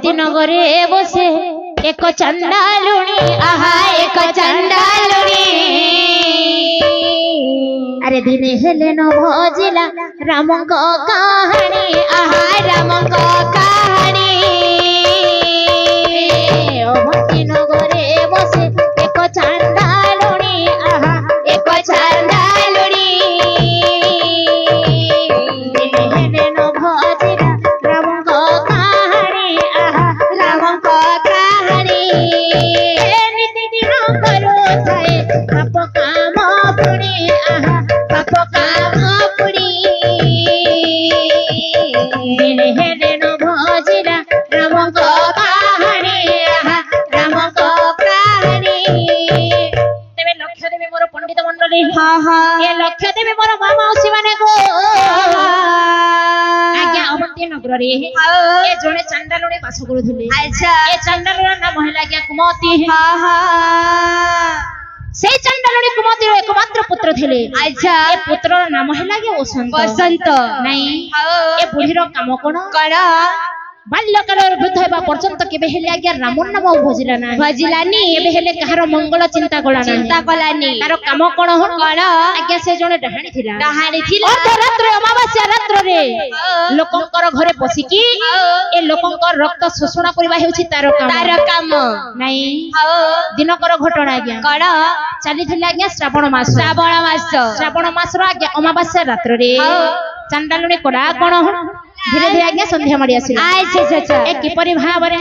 अवंती नगरे बसे एक चंडालुणी आहा एक चंडालुणी अरे दिने हेले न भजिला रामंक कहानी आहा रामंक कहानी अवंती नगरे बसे एक चंडालुणी आहा एक चंडालुणी दिने हेले न भजिला रामंक कहानी आहा रामंक कहानी नीति दिन करू थाए पाप काम पुणी आहा पाप काम पुणी दिने हेले न भजिला रामंक कहानी आहा रामंक कहानी तेबे लक्ष्य देबे मोर पंडित मंडली हा हा ए लक्ष्य देबे मोर मामा औसी माने को आज्ञा अवंती नगर रे ए जणे चंडालुणी बास करूथिले अच्छा ए चंडालुणी नाम हैला आज्ञा कुमती हा हा से चंडालुणी कुमती रो एकमात्र पुत्र थिले अच्छा ए पुत्र नाम हैला आज्ञा वसंत बसंत नहीं हाओ ए बुढ़ी रो काम कोन कड़ा बाल्यकाल वृद्ध हेबा पर्यंत केबे हेले आज्ञा रामन नाम भजिला ना भजिलानी केबे हेले कहार मंगल चिंता कला ना चिंता कलानी तार काम कोन हो कड़ा आज्ञा से जणे डहाणी थिला कहानी थिला अर्धरात्र अमावास्या रात्र रे लोकंकर घरे पसिकी ए लोकंकर रक्त शोषण करबा हेउछि तार काम नहीं हाओ दिनकर घटना आज्ञा कड़ा चली थिला आज्ञा श्रावण मास श्रावण मास रो आज्ञा अमावास्या रात्र रे चंडालुणी कोडा कोन हो धीरे धीरे आज्ञा संध्या मड़ी आसिला अच्छा अच्छा ए किपरि भावरे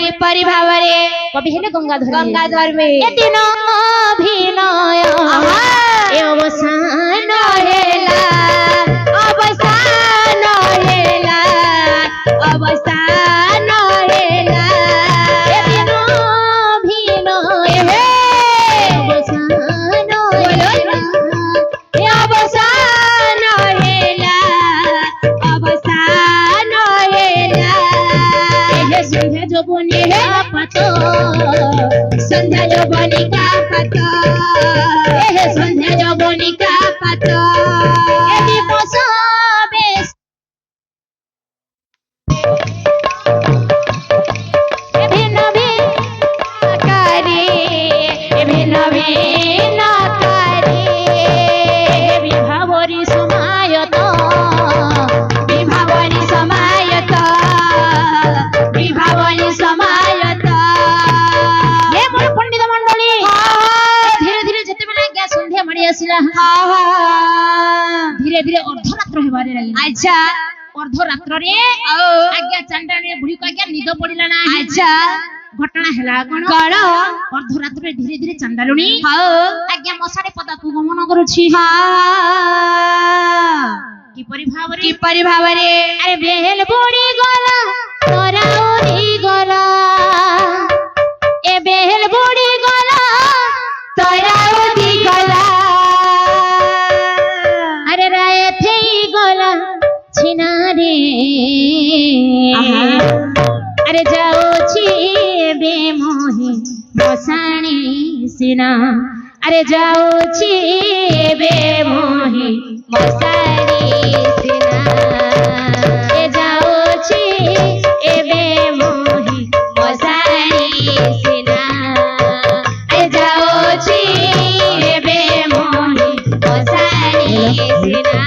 कवि हेले गंगाधर में ए दिन अभिनय ए अवसान हेला अवसान हेला अवसान हेला ए दिन अभिनय अवसान हेला ए अवसान हेला अवसान हेला ए संध्या जोबनी हे पतो संध्या जवनी का पतो ए संध्या जोबनी का पतो ए दिवस बेस ए भिन्न करे ए भिन्न करे विभावरी समायत विभावनी समायत विभावनी समायत हे मोर पंडित मंडली धीरे धीरे जते बेला आज्ञा संध्या मड़ी आसिला हा हा धीरे धीरे अर्धरात्र हेबारे लागिला अच्छा अर्धरात्र रे ओ आज्ञा चंडालुणी बुढ़ी को आज्ञा निद पड़िला ना अच्छा घटना हैला कोन कण अर्धरात्र धीरे धीरे चंडालुणी हाओ आज्ञा मशारे पदा को गमन करूछि हा किपरि भावरे किपरि भावरे अरे बेल बुड़ी गला तोरा उड़ी गला ए बेल बुड़ी गला तोरा उदी गला अरे राय थई गला छिना रे अरे जाओ छी बे मोहि मसाणी सिना अरे जाओ छी बे मोहि मसाणी सिना ए जाओ छी ए बे मोहि मसाणी सिना ए जाओ छी ए बे मोहि मसाणी सिना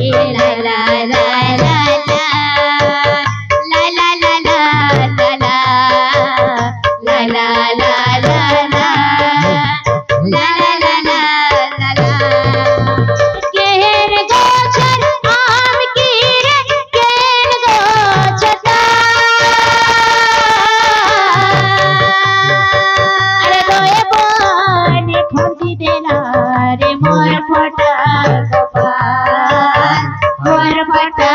ए ला ला ला ला ला ला ला ला ला ला ला ला ला ला ला ला ला ला केर गोचर आम की रे केर गोचता अरे दोए बने खंदी देला रे मोर फटा गोपाल मोर फटा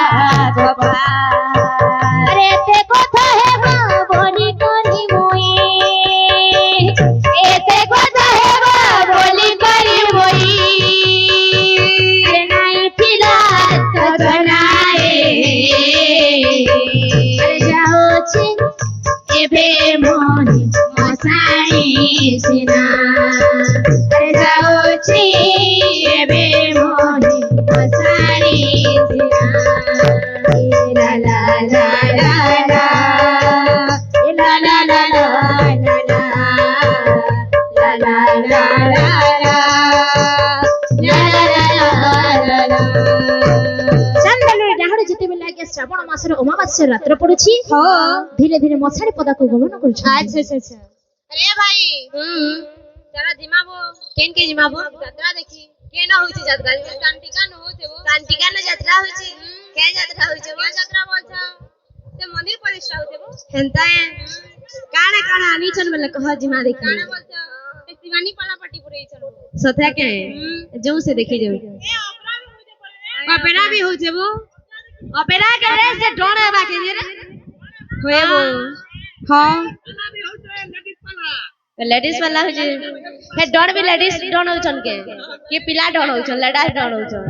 गोपाल अरे ते কথা হেবা বলি করি মুই एते কথা हेबा बोली करी मोई अरे নাই थिला तो जनाए अरे जाओछि एबे मोहि मसाणी सिना अरे जाओछि एबे मोहि मसाणी सिना ला ला ला ला ला ଶ୍ରାବଣ ମାସରେ ଅମାବାସ୍ୟା ରାତ୍ର ପଡୁଛି ଧୀରେ ଧୀରେ ମଶାରୀ ପଦାକୁ ଗମନ କରୁଛି अच्छा अच्छा अच्छा अरे भाई तारा जिमाबो केन के जिमाबो यात्रा देखी केन होची यात्रा कांटिका न होते वो कांटिका न यात्रा होची के यात्रा होचे वो यात्रा बोलछा ते मंदिर प्रतिष्ठा होते वो हेंता है काने काने आनी छन बोले कह जिमा देखी काने बोलछा ते शिवानी पाला पट्टी पुरे छन सत्या के जो से देखी जाऊ ऑपेरा भी होचे वो ऑपेरा के रे से डोन है बाकी रे होए वो हां लेडीज वाला हो जे हे डर भी लेडीज डन हो छन के पिला डन हो छन लड़ा डन हो छन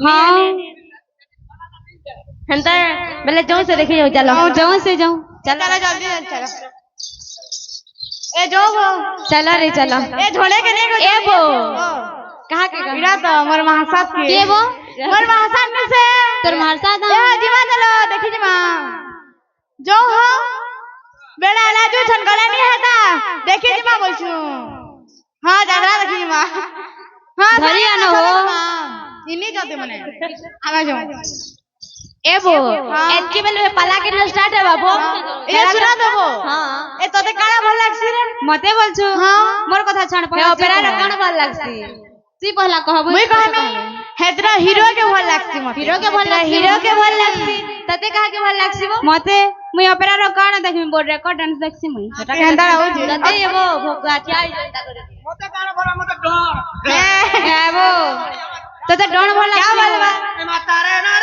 हां हंता बेले जो से देखि जाओ चलो जो से जाओ चलो जल्दी चलो ए जो वो चलो रे चलो ए झोले के नहीं ए वो कहां के इरा तो मोर महासात के वो मोर महासात में से तोर महासात ए जीवा चलो देखि जीवा जो हो बेला लाजू छन गला नहीं हेता देखि जीवा बोलछु हां जागरा देखि जीवा हां धरी आनो हो इनी जाते मने आवा जो एबो एतकी बेले पाला के स्टार्ट है बाबू ए सुना देबो हां ए तोते काला भल लागसी रे मते बोलछु हां मोर कथा छाड़ पे ऑपेरा रे कान भल लागसी सी पहला कहबो मुई कहमी हेदरा हीरो के भल लागसी मते हीरो के भल लागसी तते कहा के भल लागसी वो मते मुई ऑपेरा रो कान देखि बोर्ड रेकॉर्ड डांस देखसी मुई सेटा केंदा हो तते एबो भोगा क्या जनता करे मते कान भला मते डर एबो तते डर भल लागसी क्या बोलबा ए माता रे ना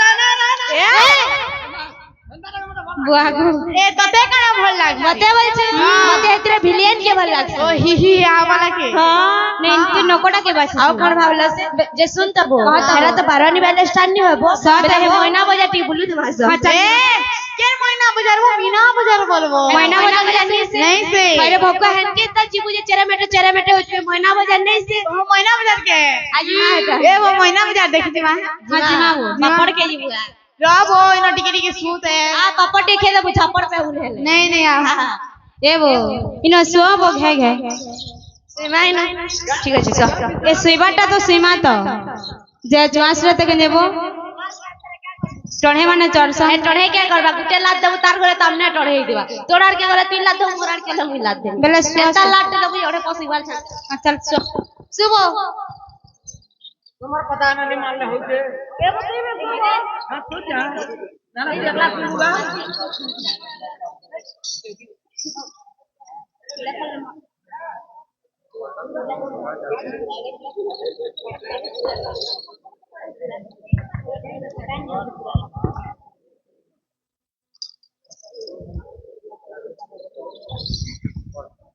बुआगु ए तते काना भल लाग मते बोलछ मते एतरे विलेन के भल लाग ओ ही आ वाला के हां नहीं तू नकोटा के बात आ कोन भावला से जे सुन तबो तेरा तो 12 नि वाले स्टार्ट नि होबो बेले हे महीना बजा टी बोलू तुमास ए के महीना बजार वो मीना बजार बोलबो महीना बजार नहीं से अरे भक्का हन के त जीबू जे चेरा मेटे होचे महीना बजार नहीं से ओ महीना बजार के आज ए वो महीना बजार देखि दिमा हां जिमा वो पापड़ के जीबू राबो इनो टिकी सूत है आ पापड़ देखे दे छापड़ पे उले नहीं आ ए वो इनो सुआ बो घे सीमा इनो ठीक अछि स ए सुइबाटा तो सीमा तो जे जुआस रे तक नेबो टढ़े माने चरसा ए टढ़े क्या करबा गुटे लात देबो तार घरे तमने टढ़े दिबा तोरार के घरे तीन लात दो मोरार के लम लात दे बेले सुता लात देबो ओडे पसिबाल छ चल सुबो तुम्हार पता नहीं मान ले होते ए बतई में हां तो जा ना जगला सुबा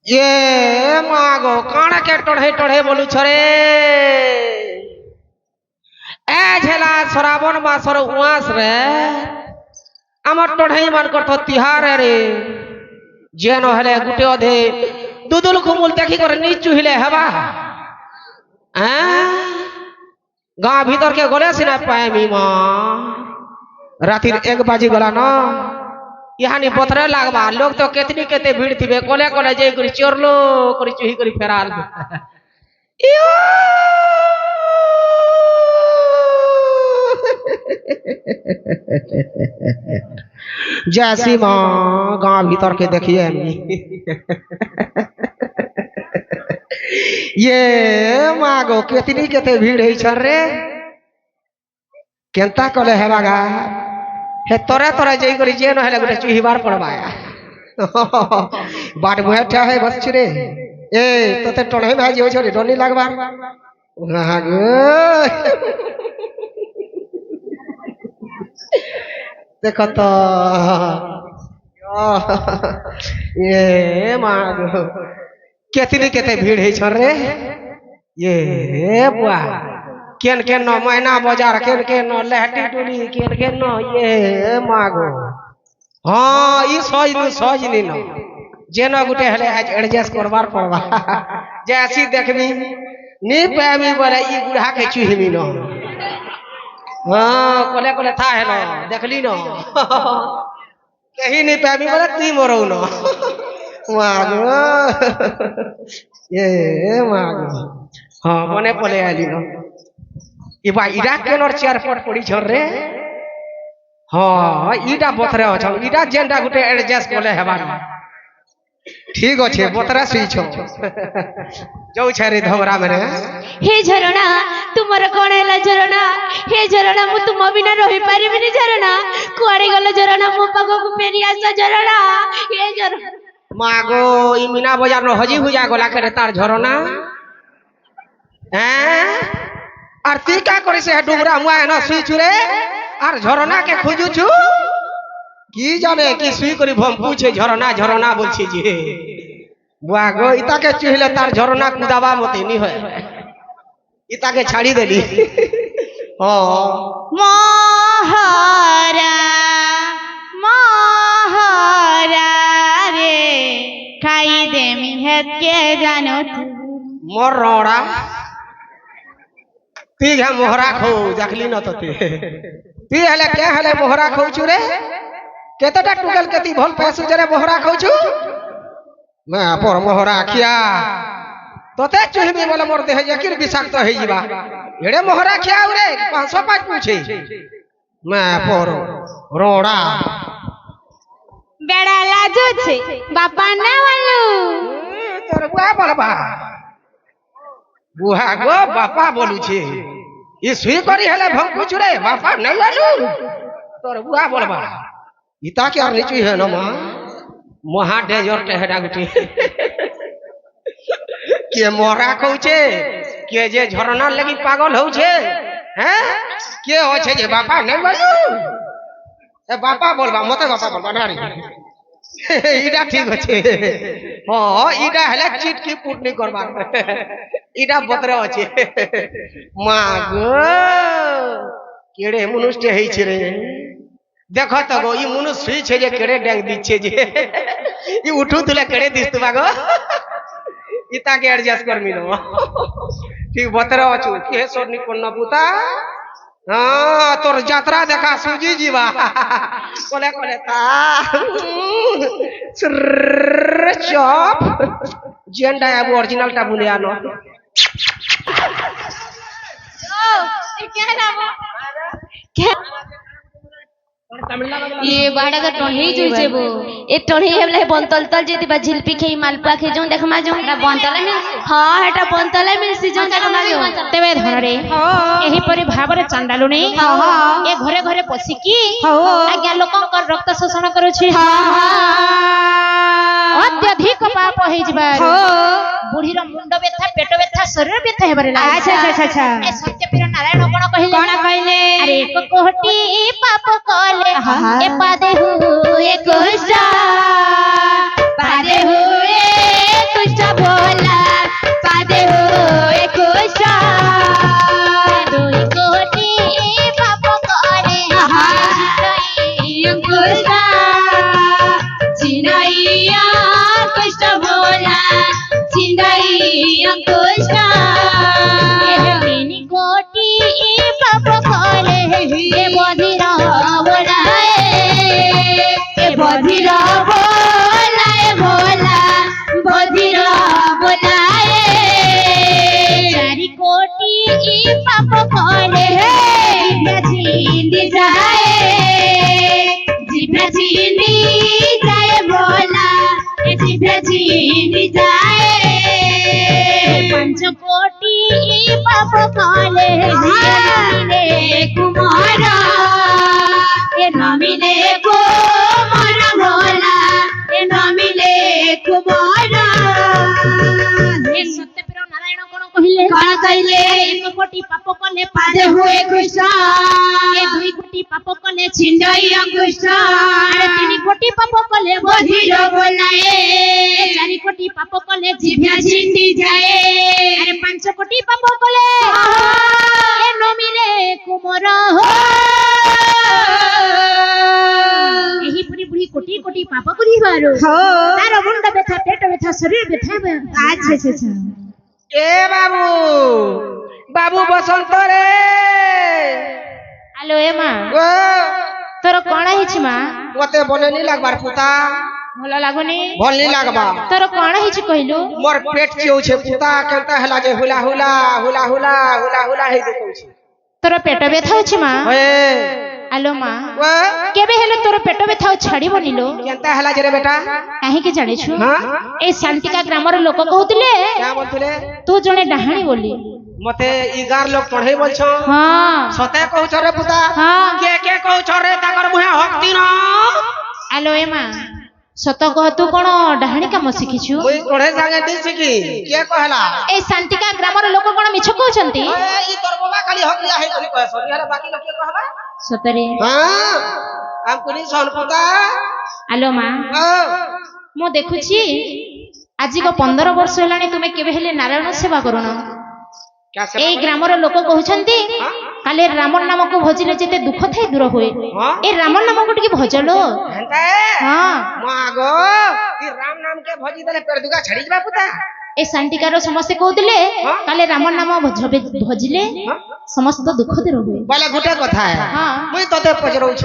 ये मागो काना के टढ़े बोलू छरे ए झेला श्रावण मासर उआस रे आमर टढ़ई मान करतो तिहार रे जेन हेले गुटे अधे दुदुल घुमुल देखि कर नीचू हिले हवा गांव भीतर के गले सिना पाएमी मां राति 1 बाजी गला न यानी पथरे लागबा लोग तो केतनी केते भीड़ थिबे कोले कोले जे करी चोरलो करी चुही करी फेराल इयो जैसी मां गांव भीतर के देखिए ये मागो केतनी केते भीड़ है छर रे केंता कोले हेबागा हे तोरे तोरे जई करी जे न हेले गुटे चुहिबार पड़बाया बाट मुहे ठा है बस रे ए तते टणहे भाई जे छोरी डोनी लागबा हागो देखो तो ये मागो केतनी केते भीड़ है छर रे ये बुआ केन केन नो महीना बाजार केन केन नो लहटी टोली केन केन नो ये मागो हां ई सजनी नो जेनो गुटे हले आज एडजस्ट करबार पड़बा जैसी देखबी नी पाबी बोले ई बुढ़ा के चुहिमी नो हां कोले कोले था है नो देखली नो कहीं नहीं पाबी बोले ती मरो नो मागो ये मागो हां मने पले आली नो इबा इरा केनर चेयर पर पड़ी छर रे हाँ इटा बथरे अछ इटा जेनटा गुटे एडजस्ट कोले हेबार ठीक अच्छे बतरा सुईछ जो छे धमरा मेरे हे झरणा तुमर कोन हैला झरणा हे झरणा मु तुम बिना रहि परिबिनी झरणा कुआडे गल झरणा मो पागो को फेरी आस झरणा हे झरणा मागो ई मीना बाजार नो हजी हुजा गला करे तार झरना हैं आरती का करे से डुमरा मुआ न सुई छुरे आर झरना के खोजू छु की जाने की सुई करी भम पूछे झरना झरना बोलछी जे बुआ गो इता के चुहिले तार झरना कुदाबा मते नी होय इता के छाड़ी देली हां मोहरा मोहरा रे खाई देमी है के जानो तू मोर रोड़ा ती घे मोहरा खो जखली न तते ती हले के हले मोहरा खो चुरे केतटा टुगल केती भल पैसु जरे मोहरा खो छु मैं पर मोहरा खिया तते चुहबी बोले मोर देह यकिर विषाक्त हे जिबा एड़े मोहरा खिया रे 505 पूछे मैं पर रोड़ा बेड़ा लाजो छे बापा ना वालू तोर बुआ बोलबा बुआ गो बापा बोलू छे ई सुई करी हले भम पूछ रे बापा नहीं वालू तोर बुआ बोलबा इता के आर नीचू है न मां महा डेजर टेहडा गुटी के मोरा कहूचे के जे झरना लगी पागल हो छे हैं के हो छे जे बापा नहीं बोलू ए बापा बोलबा मते बापा बोलबा ना रे इडा ठीक छे हां इडा हले चीट की पुटनी करबा इडा बतरे छे मागो केड़े मनुष्य हेई छे रे देखो तो गो ई मनुष्य सुई छे जे केड़े डेंग दिछे जे ई उठू तुले केड़े दिस तुमागो इता के एडजस्ट कर मिलो ठीक बतरे अछु के सोनी कोन पुता हां तोर यात्रा देखा सुजी जीवा कोले कोले ता चॉप जेंडा अब ओरिजिनल टा बुलिया नो क्या नाम क्या ये बाड़ा का टोही जुइसे बो ए टोही हेबले बंतल तल जेति बा झिलपी खेई मालपुआ खे जों देखमा जों एटा बंतले मिलसी हां एटा बंतले मिलसी जों देखमा जों तेबे धनरे एही परि भाबरे चांडालुनी ए घरे घरे पसिकी आज्ञा लोकंकर रक्त शोषण करूछि अत्यधिक पाप होई जिबा बुढ़ीर मुंड व्यथा पेट व्यथा शरीर व्यथा हेबारे लागे अच्छा अच्छा ए सत्यपीर नारायण कोन कहले अरे एक कोटी पाप कले ए पादे हुए कुशा पादे हुए कुशा बोला पादे हुए कुशा दुई कोटी पाप कले कुशा चिनाइया कुशा बोला चिनाइया कुशा तीन कोटी पाप कले हे बधिरा बधिरा बोलाए बोला बधिरा बोलाए चारि कोटी पाप कले जिभ्रा छिंदी जाए बोला जिभ्रा छिंदी जाए 5 कोटी पाप कले मिले कुमारा ए न मिले को बोला ए न मिले कुमारा ए सत्यपीर नारायण कोन कहले एक कोटी पाप कले पादे हुए कृष्ण ए 2 कोटी पाप कले छिंडई अंकुष्ण अरे 3 कोटी पाप कले बधिर बोलाए 4 कोटी पाप कले जिभ्या छिंडी जाए अरे 5 कोटी पाप कले ए न मिले कुमार हो एही पुरी पुरी कोटी कोटी पाप करी बारो तार मुंड व्यथा पेट व्यथा शरीर व्यथा अच्छा अच्छा अच्छा ए बाबू बाबू बसंत रे हेलो ए मां ओ तोर कोन हिछ मां मते बने नी लागबार पुता भला लागुनी भल नी लागबा तोर कोन हिछ कहिलु मोर पेट चिउ छे पुता केनता हला जे हुला हुला हुला हुला हुला हुला हे देखौ छी तोर पेट व्यथा अछि मां हे আলো মা ওয়া কেবে হেলে তোর পেট ব্যথা ছাড়ি বনিলো কেনতা হেলা যে রে বেটা কাহিকি জানিছু হ্যাঁ এই শান্তিকা গ্রামর লোক কহুতিলে क्या बोलतुले তু জনে ডাহানি বলি मते 11 लोग पढ़े बोल छ হ্যাঁ सते कहू छ रे पुता হ্যাঁ के कहू छ रे ताकर मुहे हक्ति न আলো এ মা সত কহ তু কোন ডাহানি কাম শিখিছু मुई तोड़े संगे दी सिकी के कहला এই শান্তিকা গ্রামর লোক কোন মিছ কହୁଛନ୍ତି ई तोर बाबा खाली हकिया है कोनी कह सरी हला बाकी लोग के कहबा সতরে हां हम कोनी सन पुता আলো মা हां ମୁଁ ଦେଖୁଛି ଆଜି 15 ବର୍ଷ ହେଲାଣି ତୁମେ କେବେ ହେଲେ ନାରାୟଣ ସେବା କରୁନ क्या से এই ଗ୍ରାମର ଲୋକ କହୁଛନ୍ତି କାଲି ରାମ ନାମକୁ ଭଜିଲେ ଯେତେ ଦୁଃଖ ଥାଏ ଦୂର ହୁଏ हां এই ରାମ ନାମକୁ ଟିକେ ଭଜଲୋ हंता ହଁ मागो ई राम नाम के भजी देले पेड़ दुगा छड़ी जबा पुता এই শান্তিକାର ସମସ୍ତେ କହୁଥିଲେ କାଲି ରାମ ନାମ ଭଜିଲେ ସମସ୍ତ ଦୁଃଖ ଦୂର ହୁଏ बोले गुटे कथा है ହଁ मुई तते पजरौ छ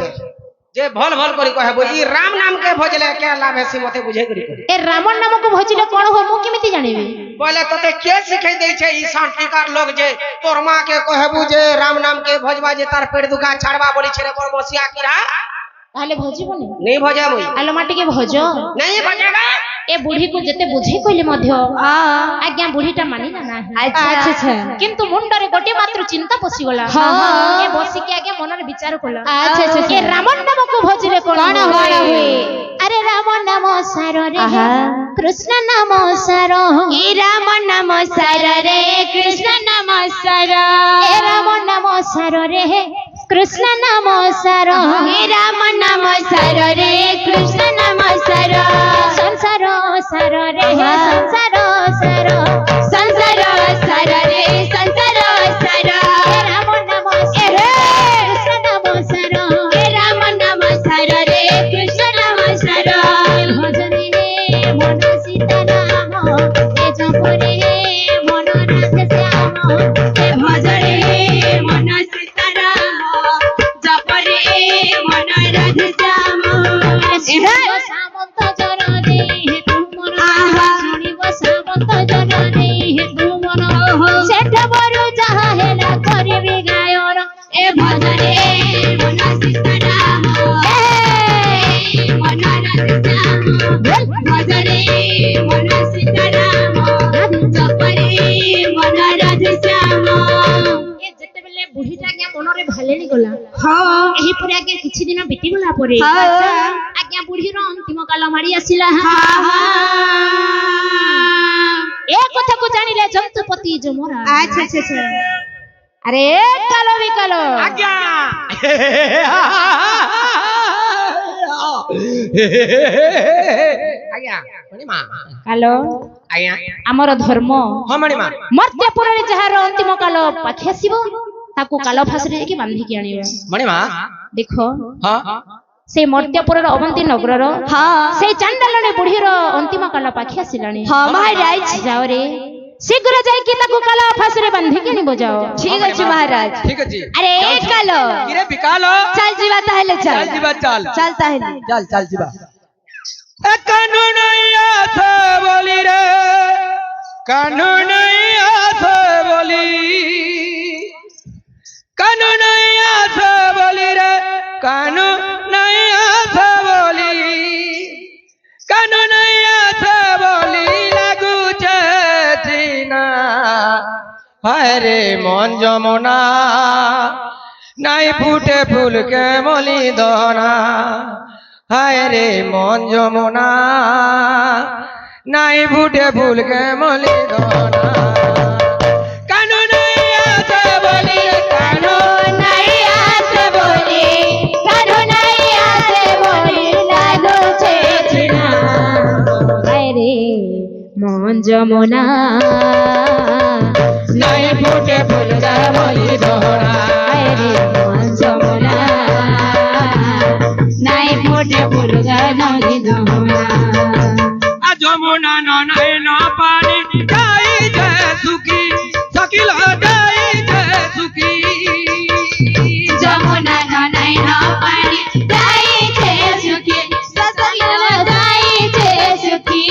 जे भल भल करी कहबो ई राम नाम के भजले के लाभ है मते बुझे करी এই ରାମ ନାମକୁ ଭଜିଲେ କଣ ହୁଏ ମୁଁ କେମିତି ଜାଣିବି बोले तते के सिखाई दे छे ई शांतिकार लोग जे तोर मां के कहबू जे राम नाम के भजबा जे तार पेड़ दुगा छाड़बा बोली छे रे बड़ बसिया किरा ତାହେଲେ ଭଜିବନି नहीं भजे मुई ଆଲୋ ମା ଟିକେ ଭଜ नहीं भजेगा ଏ ବୁଢୀ କୁ ଯେତେ ବୁଝେଇ କହିଲେ ମଧ୍ୟ ଆଜ୍ଞା ବୁଢୀଟା ମାନିଲା ନାହିଁ ଆଚ୍ଛା କିନ୍ତୁ ମୁଣ୍ଡରେ ଗୋଟେ ମାତ୍ର ଚିନ୍ତା ପଶିଗଲା ଏ ବସିକି ଆଜ୍ଞା ମନରେ ବିଚାର କଲା ଏ ରାମ ନାମକୁ ଭଜିଲେ କଣ ହୁଏ ଆରେ ରାମ ନାମ ସାରରେ କୃଷ୍ଣ ନାମ ସାର ଏ ରାମ ନାମ ସାରରେ କୃଷ୍ଣ ନାମ ସାର ଏ ରାମ ନାମ ସାରରେ କୃଷ୍ଣ ନାମ ସାର ଏ ରାମ ନାମ ସାରରେ କୃଷ୍ଣ ନାମ ସାର ସଂସାର ସାରରେ ସଂସାର ସାର ସଂସାର ସାରରେ ସଂସାର ସାର ଏ ରାମ ନାମ ସାର କୃଷ୍ଣ ନାମ ସାର ଏ ରାମ ନାମ ସାରରେ କୃଷ୍ଣ ନାମ ସାର ଭଜରେ ମନ ସୀତାରାମ ଏ ଜପରେ ମନ ରାଧେ ଶ୍ୟାମ ଏ ଭଜରେ ମନ ସୀତାରାମ ଜପରେ ମନ ରାଧେ ଶ୍ୟାମ ଶୁଣିବ ସାମନ୍ତ ଜନରେ ତୁମର ଶୁଣିବ ସାମନ୍ତ ଜନରେ ତୁମର ସେଠ ବରୁ ଯାହା ହେଲା କରିବି ଗାୟର ଏ ଭଜରେ ମନ ସୀତାରାମ ମନ ରାଧେ ଶ୍ୟାମ ଭଜରେ ମନ ସୀତାରାମ ଜପରେ ମନ ରାଧେ ଶ୍ୟାମ ଏ ଯେତେବେଳେ ବୁଢୀଟା ଆଜ୍ଞା ମନରେ ଭାଲେଣି ଗଲା ହଁ ଏହିପରି ଆଜ୍ଞା କିଛି ଦିନ ବିତିଗଲା ପରେ ଆଜ୍ଞା ବୁଢୀର ଅନ୍ତିମ କାଳ ମାଡି ଆସିଲା ଏ କଥାକୁ ଜାଣିଲେ ଜନ୍ତୁପତି ଯମରା ଆଚ୍ଛା ଆଚ୍ଛା ଆରେ କାଲ ବିକାଲ आज्ञा आज्ञा मणि मां କାଲ आज्ञा ଆମର ଧର୍ମ हां मणि मां ମର୍ତ୍ତ୍ୟପୁରରେ ଯାହାର ଅନ୍ତିମ କାଳ ପାଖି ଆସିବ ତାକୁ କାଲ ଫାଶରେ ଯାଇକି ବାନ୍ଧିକି ଆଣିବ मणि मां ଦେଖ हां ସେ ମର୍ତ୍ତ୍ୟପୁରର ଅବନ୍ତୀ ନଗରର ସେଇ ଚାଣ୍ଡାଳଣୀ ବୁଢୀର ଅନ୍ତିମ କାଳ ପାଖି ଆସିଲାଣି ମହାରାଜ ଯାଓରେ ଶୀଘ୍ର ଯାଇକି ତାକୁ କାଲ ଫାଶରେ ବାନ୍ଧିକି ଆଣିବ ଯାଅ ଠିକ ଅଛି ମହାରାଜ ठीक अछि ଆରେ ଏ କାଲ किरे बिकालो ଚାଲ ଯିବା ତାହେଲେ ଚାଲ चल जीवा चल ଚାଲ ତାହେଲେ चल चल जीवा ए कानूनैया से बोली रे कानूनैया से बोली कानूनैया से बोली रे कानूनैया से बोली कानूनैया से बोली लागू चेना हरे मन जमुना नाई फूटे फूल के मली दना हाय रे मन जमुना नाई फूटे फूल के मली दना कानूनैया से बोली नैया से बोली करुणैया से बोली लागू चेतना रे মন যমুনা नाई फूटे फूल के मली दना রে মন যমুনা নাই ফোটে ফুল নদী দোনা आ जमुना ननाई न पानी जाई जे सुखी सकिल जाई जे सुखी যমুনা ননাই ন পানি যাইছে সুখী সসল যাইছে সুখী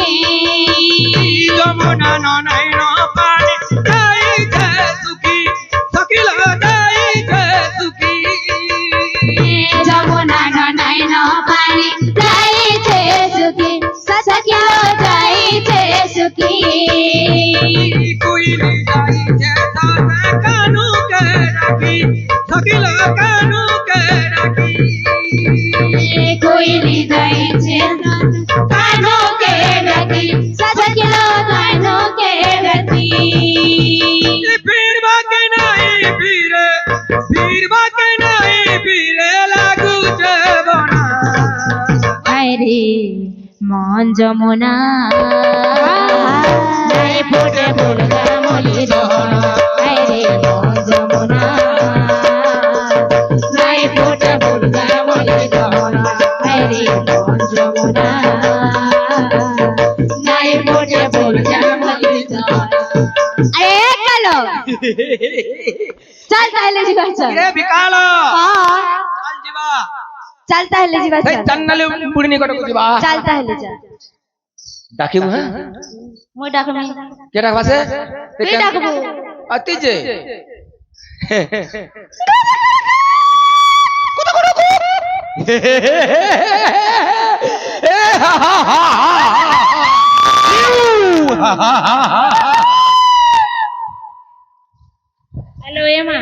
जमुना ननाई न पानी जाई जे सुखी सकिल जाई जे सुखी कोइली जाइछे साथे कानू के राखी सकिला कानू के राखी कोइली जाइछे कानो के राखी सजकिलो कानो के राखी फिर बाके नहीं फिरे लागू जे बना আরে মন যমুনা নাই ফোটে ফুলগা মলি যমুনা আরে মন যমুনা নাই ফোটে ফুলগা মলি যমুনা আরে মন যমুনা নাই ফোটে ফুলগা মলি যমুনা আরে কালো চল তাহলে জিবা চল रे बिकालो हां चल जीवा चल ताहले जीवा ए चल चन्नले बुड़नी कटको जीवा चल ताहले चल डाकिबु ह মই ডাকমি के डाकबासे তুই ডাকবো अति जे हेलो ए मां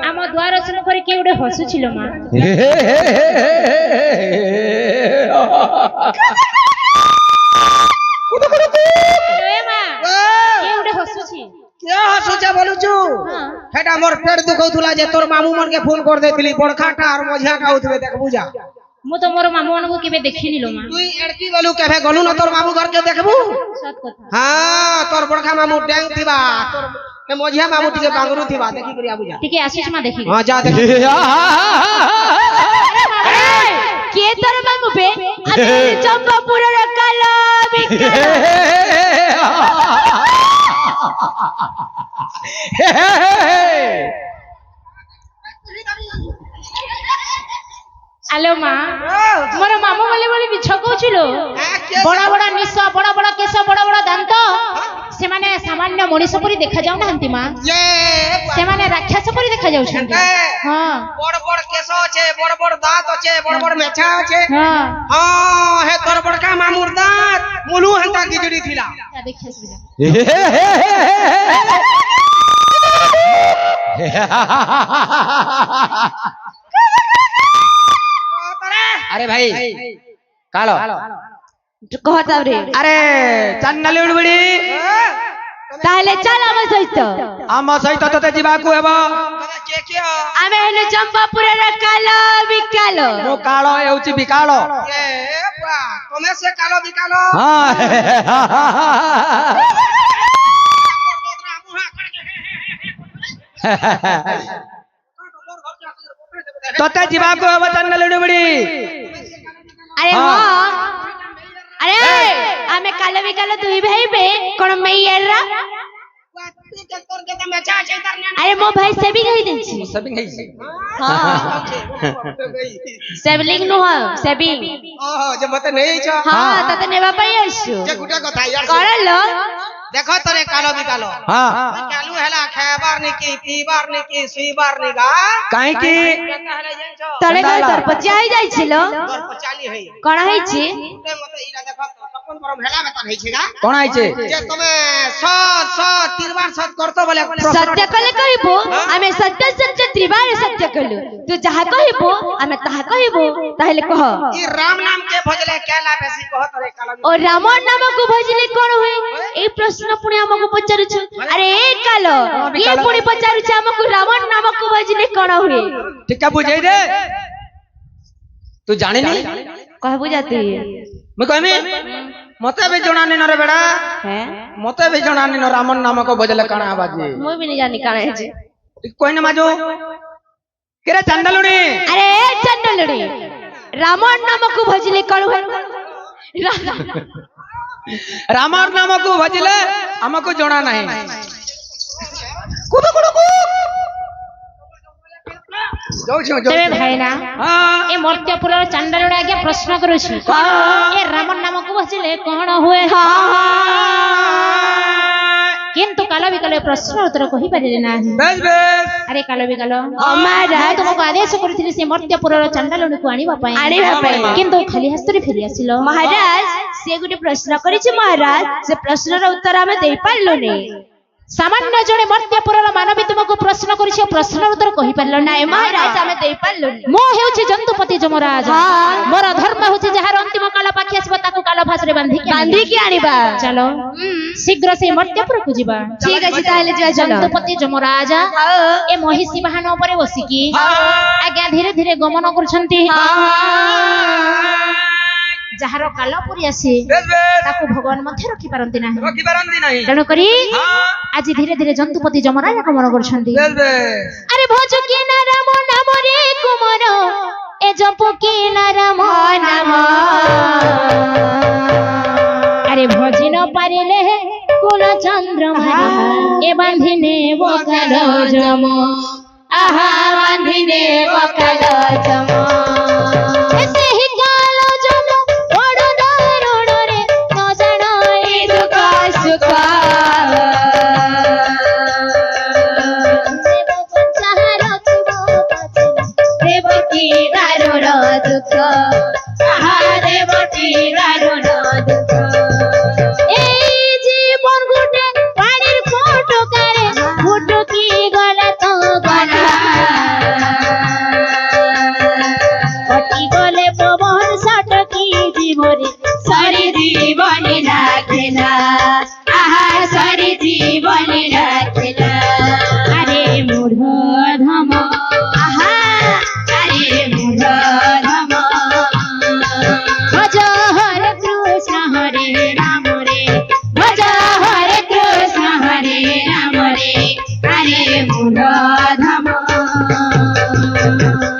आम द्वार सम्मुखरे किए उडे हसुछिल मां हेलो ए मां किए उडे हसुछि क्या हसुचा बोलुछु हेटा मोर पेट दुखौथुला जे तोर मामू मन के फोन कर देथिली बड़खाटा और मझियाटा होतबे देख बुझा मु तो मोर मामू मन को केबे देखिनी लो मां तुई एड़की गलु केभे गलु न तोर मामू घर के देखबू सत कथा हां तोर बड़खा मामू डैंग थिबा तोर के मझिया मामू टिके बांगरू थिबा देखि करिया बुझा ठीक है आशीष मां देखी हां जा देखि के तोर मामू बे अबे चंपापुर रे कालो हेलो मां मोर मामू बोले बोले मिछ कहउछिलो बड़ा बड़ा निश बड़ा बड़ा केस बड़ा बड़ा दांत से माने सामान्य मनीष परी देखा जाउ नांती मां ये से माने राक्षस परी देखा जाउ छंती हां बड़ बड़ केस আছে बड़ बड़ दांत আছে बड़ बड़ मेछा আছে हां हां हे तोर बड़का मामूर दांत मुलु हंता गिजड़ी थिला देखिए सुजा अरे भाई कालो कहत रे अरे चन्नली उड़बड़ी ताहले चल हम सहित आम सहित तते जीवाकू हेबो के के आमे हेले चंपापुर रे कालो बिकालो मो कालो हेउची बिकालो ए बा तमे से कालो बिकालो तते जीवाकू हेबो चन्नली उड़बड़ी अरे हां अरे आमे कालो बिकालो दुई भाई बे कोन मैयरा अरे मो भाई सेविंग होई देछि सेविंग है हां सेविंग नो सेविंग ओहो जे मते नहीं छ हां तते नेबा पई आइसु जे गुटा कथा यार करलो देखो तोरे कालो बिकालो हां कालू हेला खाबार नि की पीबार नि की सुईबार नि गा काहे की तळे गल तर पचाई जाई छिलो तोर पचाली है कोन है छी मते इला देखो सपन परम हेला में तन है छी गा कोन है छी जे तमे सत तीरबार सत करतो बोले सत्य कले कहिबो आमे सत्य सत्य त्रिबार सत्य कलु तू जहा कहिबो आमे तहा कहिबो ताहले कह ई राम नाम के भजले केला बेसी कह तोरे कालो ओ राम नाम को भजले कोन होय ए प्रश्न पुणी हमको पचारु छ अरे ए कालो ये पुणी पचारु छ हमको राम नाम को भजले कोन होय ठीक है बुझाई दे तू जाने नहीं कहबो जाती मैं कहमी मते भी जणानी न रे बेड़ा हैं मते भी जणानी न रामन नाम को भजले काना बाजी मैं भी नहीं जानी काने जे कोई न माजो केरे चंदलुनी अरे चंदलुनी राम नाम को भजले कोन होय रामर नाम को भजले हमको जणा नहीं कुदु कुदु जाऊ छो तेरे भाई ना हां ए मर्त्यपुर चंडलुडा आगे प्रश्न करू छी ए राम नाम को भजले कोन हुए हां किंतु କାଲ ବିକାଲ ପ୍ରଶ୍ନ ଉତ୍ତର କହିପାରିଲେ ନାହିଁ। ବେଶ ବେଶ ଆରେ କାଲ ବିକାଲ ମହାରାଜ। ମୁଁ ତୁମକୁ ଆଦେଶ କରିଥିଲି ସେ ମର୍ତ୍ତ୍ୟପୁରର ଚଣ୍ଡାଳୁଣୀକୁ ଆଣିବା ପାଇଁ କିନ୍ତୁ ଖାଲି ହସ୍ତରେ ଫେରି ଆସିଲ। ମହାରାଜ ସେ ଗୋଟେ ପ୍ରଶ୍ନ କରିଛି ମହାରାଜ, ସେ ପ୍ରଶ୍ନର ଉତ୍ତର ଆମେ ଦେଇପାରିଲୁନି। ସାମାନ୍ୟ ଜଣେ ମର୍ତ୍ତ୍ୟପୁରର ମାନବୀ ତୁମକୁ ପ୍ରଶ୍ନ କରିଛି, ପ୍ରଶ୍ନର ଉତ୍ତର କହିପାରିଲ ନାହିଁ। ମହାରାଜ ଆମେ ଦେଇପାରିଲୁନି। ମୁଁ ହେଉଛି ଜନ୍ତୁପତି ଯମରାଜ। ମୋର ଧର୍ମ ହେଉଛି ଯାହାର ଅନ୍ତିମ କାଳ ପାଖି ଆସିବ ତାକୁ କାଳ ଭାଷରେ ବାନ୍ଧିକି ଆଣିବା। ଚାଲ ଶୀଘ୍ର ସେଇ ମର୍ତ୍ତ୍ୟପୁରକୁ ଯିବା। ଠିକ ଅଛି ତାହେଲେ ଯିବା। ଜନ୍ତୁପତି ଯମରାଜ ଏ ମହିଷୀ ବାହନ ଉପରେ ବସିକି ଆଜ୍ଞା ଧୀରେ ଧୀରେ ଗମନ କରୁଛନ୍ତି। ଯାହାର କାଳ ପୁରୀ ଆସେ ତାକୁ ଭଗବାନ ମଧ୍ୟ ରଖିପାରନ୍ତି ନାହିଁ। ତେଣୁକରି ଆଜି ଧୀରେ ଧୀରେ ଜନ୍ତୁପତି ଯମରାଜ ଗମନ କରୁଛନ୍ତି। ଆରେ ଭଜ କିଏ ନା ରାମ ନାମରେ କୁମର ଏ ଜପ କିଏ ନା ରାମ ନାମ। আরে ভজি ন পারিলে কুল চন্দ্রমা এ বাঁধিনে বকাল জম। আহা বাঁধিনে বকাল জম। সেই কাল জম বড় দারুণ রে ন জানো এই দুঃখ সুখ। দেবকী দারুণ দুঃখ। আহা দেবকী দারুণ দুঃখ। এই জীবন গুটে পানির ফটকারে ফুটকি গলা তো গলা। অটি গলে পবন সটকি জীবনে সরি জীবনে রাখেনা। আহা সরি জীবনে রাখেনা। আরে মূঢ় ধম আহা আরে মূঢ় ধম। ভজ হরে কৃষ্ণ হরে রাম রে ভজ হরে কৃষ্ণ হরে রাম রে আরে মূঢ় ধম।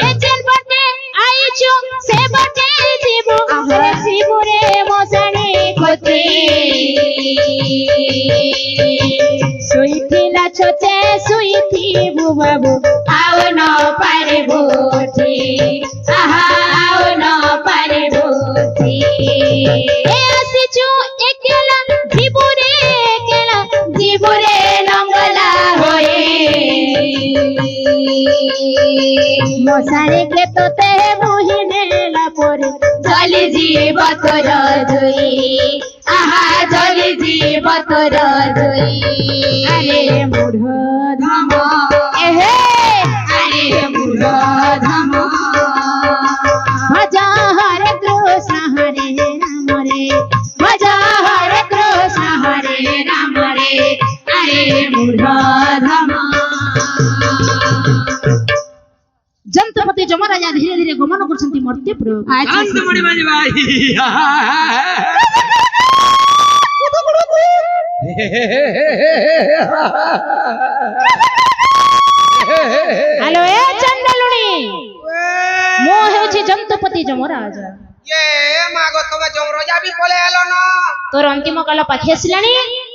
এ চেন বটে আইছো সে বটে জীব রে শিব রে মশানে ক্ষতি। শুইথিলা ছোটে শুইথিবু বাবু আও ন পারিবু উঠি। আহা আও ন পারিবু উঠি। এ আসিছু একলা জীবরে একলা জীবরে লঙ্গলা হয়ে। মশারে ক্ষেততে বহি নেলা পরে জলি জীব তোর জুই। আহা জলি জীব তোর জুই। আরে মূঢ় ধম এহে আরে মূঢ় ধম। ভজ হরে কৃষ্ণ হরে রাম রে ভজ হরে কৃষ্ণ হরে রাম রে আরে মূঢ় ধম। জন্তপতি যমরাজা ধীরে ধীরে গমন করছেন মর্ত্যপুর। হ্যালো এ চন্ডালুনি ମୁଁ ହେଉଛି ଜନ୍ତପତି ଯମରାଜ। ये मागो तमे जमराजा भी पळे आलो न। ତୋର ଅନ୍ତିମ କାଳ ପାଖି ଆସିଲାଣି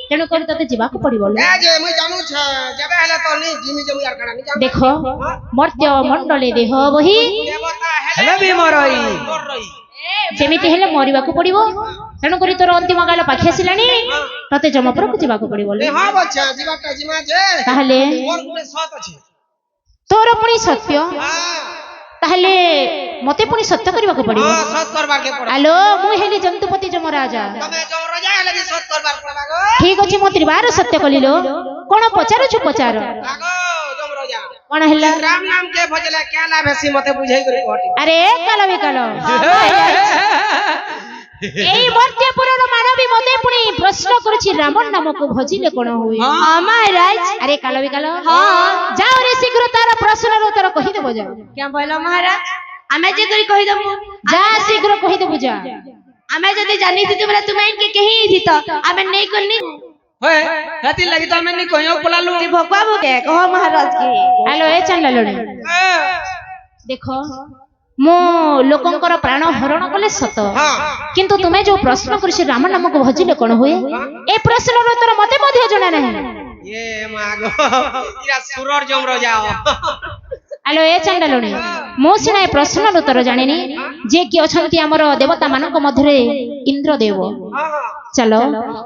ତେଣୁ କରି ତତେ ଯିବାକୁ ପଡିବ। ए जे मुई जानू छ जबे हेले तो नी जिमी जमु यार कणा नी जानू। ଦେଖ ମର୍ତ୍ତ୍ୟ ମଣ୍ଡଳେ ଦେହ ବହି देवता हेले भी मरई मरई। ଯେମିତି ହେଲେ ମରିବାକୁ ପଡିବ। ତେଣୁ କରି ତୋର ଅନ୍ତିମ କାଳ ପାଖି ଆସିଲାଣି ତତେ ଯମପୁରକୁ ଯିବାକୁ ପଡିବ। ए हां बच्चा जीवाटा जिमा जे ତାହେଲେ मोर गुणे सत अछि। ତୋର ପୁଣି ସତ୍ୟ हां ତାହେଲେ ମତେ ପୁଣି ସତ୍ୟ କରିବାକୁ ପଡିବ। हां सत करबार के पड़। ଆଲୋ ମୁଁ ହେଲି ଜନ୍ତପତି ଯମରାଜା। तमे जमराजा हेले भी सत करबार पड़बा गो। ଠିକ ଅଛି ମୁଁ ତ୍ରିବାର ସତ୍ୟ କଲିଲୋ। କଣ ପଚାରୁଛୁ ପଚାର। आगो जमराजा କଣ ହେଲା। राम नाम के भजले केला बेसी मते बुझाई करी कहटी। আরে কাল বিকাল এই মর্ত্যপুরর মানবী মতে পুনি প্রশ্ন করেছি রামর নামক ভজিলে কোন হুয়ে। মহারাজ আরে কাল বিকাল যাও রে শীঘ্র তার প্রশ্নের উত্তর কহি দেব। যাও কেন বলো মহারাজ আমি যে করি কহি দেবো। যা শীঘ্র কহি দেব। যা আমি যদি জানি দিতে বলে তুমি ইনকে কেহি দিত আমি নেই করনি। होय राती लगी तो मैं नहीं कहियो पलालू। তুই ভগবাবু কে কহ মহারাজ কি। হ্যালো এ চন্ডালুনি দেখ ମୁଁ ଲୋକଙ୍କର ପ୍ରାଣ ହରଣ କଲେ ସତ କିନ୍ତୁ ତୁମେ ଯୋଉ ପ୍ରଶ୍ନ କରିଛ ରାମ ନାମକୁ ଭଜିଲେ କଣ ହୁଏ ଏ ପ୍ରଶ୍ନର ଉତ୍ତର ମତେ ମଧ୍ୟ ଜଣା ନାହିଁ। ये मागो इरा सुरर जमराजा আলো এ চণ্ডালুণী ମୁଁ ସିନା ଏ ପ୍ରଶ୍ନର ଉତ୍ତର ଜାଣିନି ଯେ କି ଅଛନ୍ତି ଆମର ଦେବତା ମାନଙ୍କ ମଧ୍ୟରେ ଇନ୍ଦ୍ରଦେବ ଚାଲ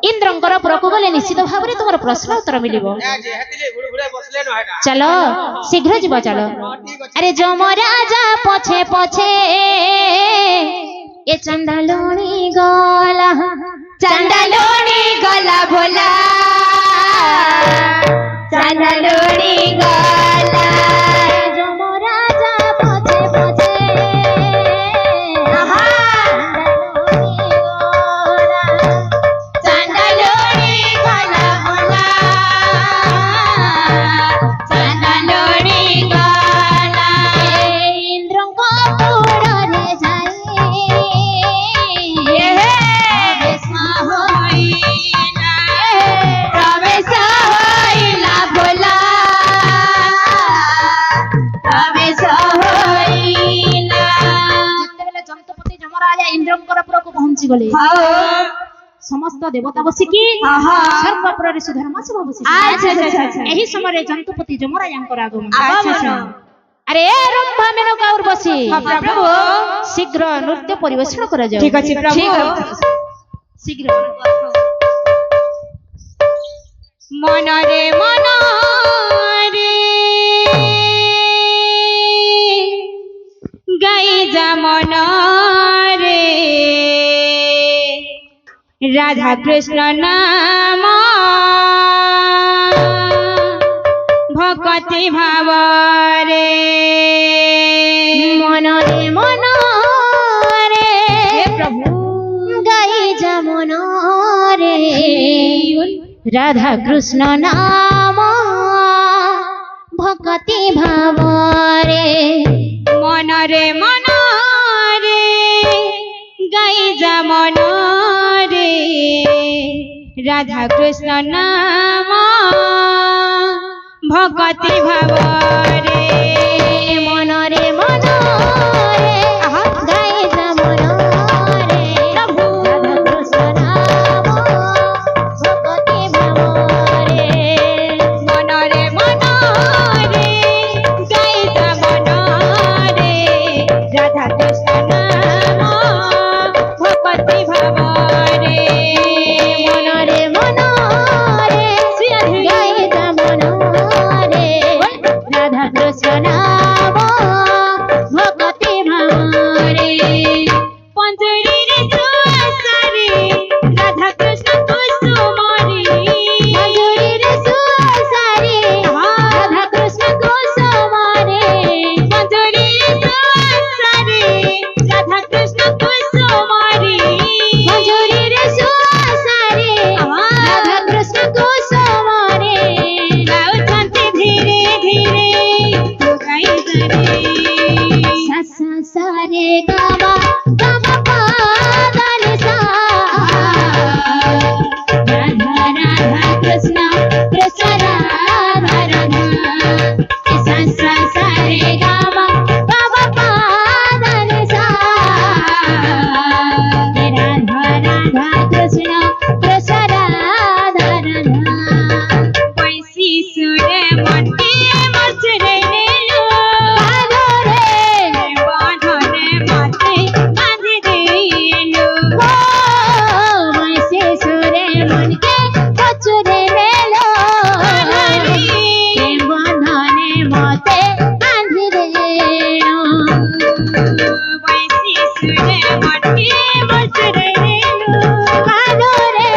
ଇନ୍ଦ୍ରଙ୍କର ପୁରକୁ ଗଲେ ନିଶ୍ଚିତ ଭାବରେ ତୁମର ପ୍ରଶ୍ନ ଉତ୍ତର ମିଳିବ ଚାଲ ଶୀଘ୍ର ଯିବ ଚାଲ ଆରେ ଯମରାଜା ପଛେ ପଛେ ଏ ଚଣ୍ଡାଲୁଣୀ ଗଲା ଭୋଲା ଚଣ୍ଡାଲୁଣୀ ଗଲା ଯମରାଜା ପଛେ ପଛେ ଚଣ୍ଡାଲୁଣୀ ଗଲା ଭୋଲା ଚଣ୍ଡାଲୁଣୀ ଗଲା ଇନ୍ଦ୍ରଙ୍କ ପୁରରେ ପ୍ରବେଶ ହୋଇଲା ଭୋଲା ପ୍ରବେଶ ହୋଇଲା ଯେତେବେଳେ ଯନ୍ତପତି ଯମରାଜା ଇନ୍ଦ୍ରଙ୍କର ପୁରକୁ ପହଞ୍ଚି ଗଲେ ସମସ୍ତ ଦେବତା ବସିକି ସର୍ବାପରରେ ସୁଧର୍ମା ସଭା ବସିକି ଏହି ସମୟରେ ଯନ୍ତପତି ଯମରାଜାଙ୍କର ଆଗମନ আরে রম্ভা মেনকাউর বসি প্রভু শীঘ্র নৃত্য পরিবেশন করা যাও ঠিক আছে প্রভু শীঘ্র মনরে মনরে গাই যা মনরে রাধা কৃষ্ণ নাম ভকতি ভাবরে মনরে মনরে প্রভু গাই যা মনরে রাধা কৃষ্ণ নাম ভকতি ভাবরে মনরে মনরে গাই যা মনরে রাধা কৃষ্ণ নাম ভকতি ভাবরে মনরে মনরে গাই যা মনরে রাধা কৃষ্ণ নাম ভকতি ভাবরে মনরে মনরে গাই যা মনরে রাধা কৃষ্ণ নাম ভকতি ভাবরে মনরে মনরে গাই যা মনরে রাধা কৃষ্ণ নাম ভকতি ভাবরে পঞ্জরিরে সুয়াসারে রাধা কৃষ্ণ কুসুমরে পঞ্জরিরে সুয়াসারে রাধা কৃষ্ণ কুসুমরে পঞ্জরিরে সুয়াসারে রাধা কৃষ্ণ কুসুমরে পঞ্জরিরে সুয়াসারে রাধা কৃষ্ণ কুসুমরে গাউଛନ୍ତି ধীরে ধীরে গাই ধরে সা সা রে গা মা পা ধা নি সা রাধা রাধা কৃষ্ণ কৃষ্ণ রাধা রাধা সা সা রে গা মা পা ধা নি সা রাধা রাধা কৃষ্ণ কৃষ্ণ রাধা রাধা পয়সি সুরে মনকে মচরে নেলো বাঁধরে বাঁধরে মাতে বাঁধি দেলো পয়সি সুরে মনকে মচরে নেলো বাঁধরে মাতে বাঁধি দেলো পয়সি সুরে মনকে মচরে নেলো বাঁধরে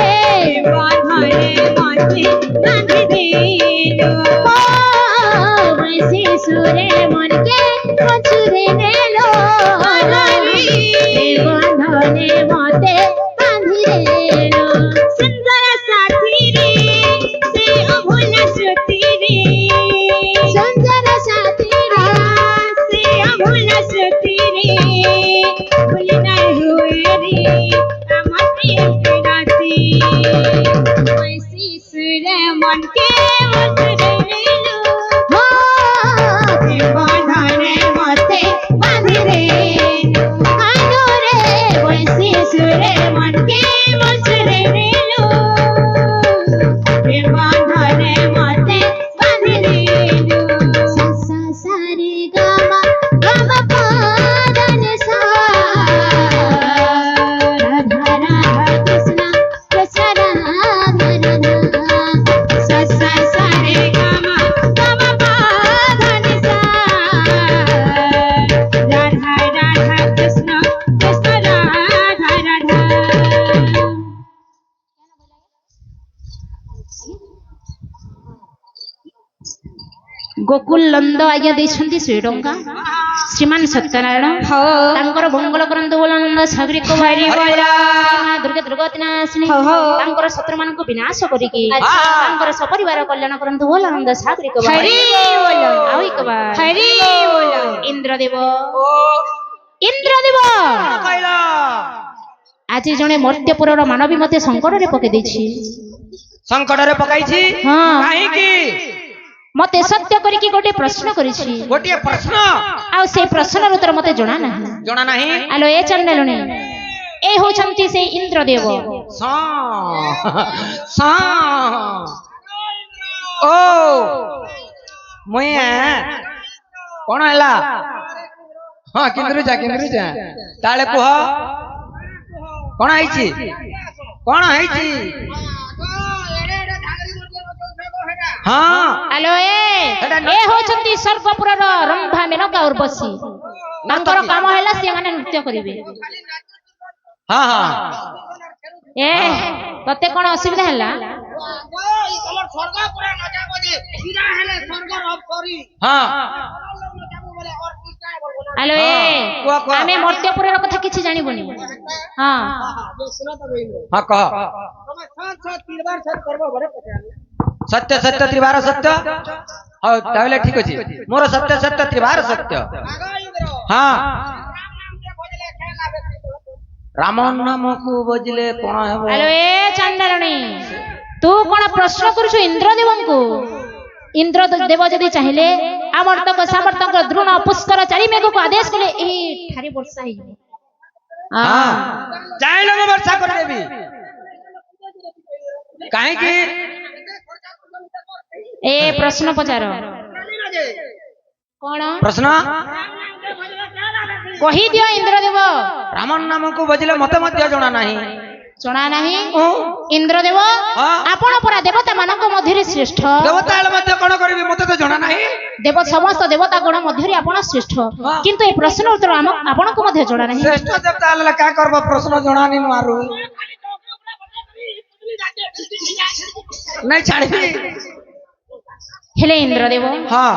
বাঁধরে মাতে বাঁধি দেলো বৈশি সুরে মনকে মচুরে নেলো বন্ধনে মতে বাঁধি দেলো সুন্দর সাথী রে সে অভুলা স্মৃতি রে সুন্দর সাথী রে সে অভুলা স্মৃতি রে ভুলি নাই হুয়ে রে আমার প্রিয় রাতি বৈশি সুরে মনকে মচুরে নেলো বাঁধনে মতে বাঁধি দেলো আনোরে বৈশি সুরে মনকে মচুরে নেলো বাঁধনে মতে বাঁধি দেলো সা সা রে गोकुल नंद आज्ञा देछंती 100 टंका श्रीमान सत्यनारायण तांकर मंगल करंतु बोलनंद सागरी को भारी बोला मां दुर्गा दुर्गतिनाशिनी तांकर शत्रु मान को विनाश करिके तांकर सपरिवार कल्याण करंतु बोलनंद सागरी को भारी बोला आउ एक बार हरि बोला इंद्रदेव कहला आज जने मर्त्यपुर मानवी मते संकट रे पके देछि संकट रे पकाइछि हां काहे की मते सत्य करिके गोटे प्रश्न करिछि गोटे प्रश्न आ से प्रश्न उत्तर मते जणा नाही आलो ए चंडलुनी ए होछंती से इंद्रदेव सा सा ओ मुया कोन हला हां किंद्रु जा ताले कुह कोन आइछि हाँ आलो ए होछंती सर्पपुर रंभा मेनका उर्वशी तांकर काम हैला से माने नृत्य करिवे हाँ हाँ ए तते कोन असुविधा हैला हाँ आलो आमे मर्त्यपुर कथा किछि जानिबोनी हां हाँ कह सत्य सत्य त्रिवार सत्य हाँ ताहले ठीक अछि मोर सत्य सत्य त्रिवार सत्य हाँ राम नाम को बजले कोन हेबो हेलो ए चंडरणी तू कोन प्रश्न करछु इंद्रदेवन को इंद्रदेव जदि चाहिले अमर्तक समर्तक द्रोण पुष्कर चारि मेघ को आदेश कले ए ठारी वर्षा हे हां चाहिले में वर्षा कर देबी काहे की ए प्रश्न पचार कोन प्रश्न कहि दियो इंद्रदेव राम नाम को बजले मते मध्य जणा नाही इंद्रदेव आपण परा देवता मानक मध्य श्रेष्ठ देवता मध्य कोन करबी मते तो जणा नाही देव समस्त देवता गण मध्य आपण श्रेष्ठ किंतु ए प्रश्न उत्तर आपण को मध्य जणा नाही श्रेष्ठ देवता हला का करबो प्रश्न जणा नहीं मारू नहीं छाड़ी हेले इंद्रदेव हाँ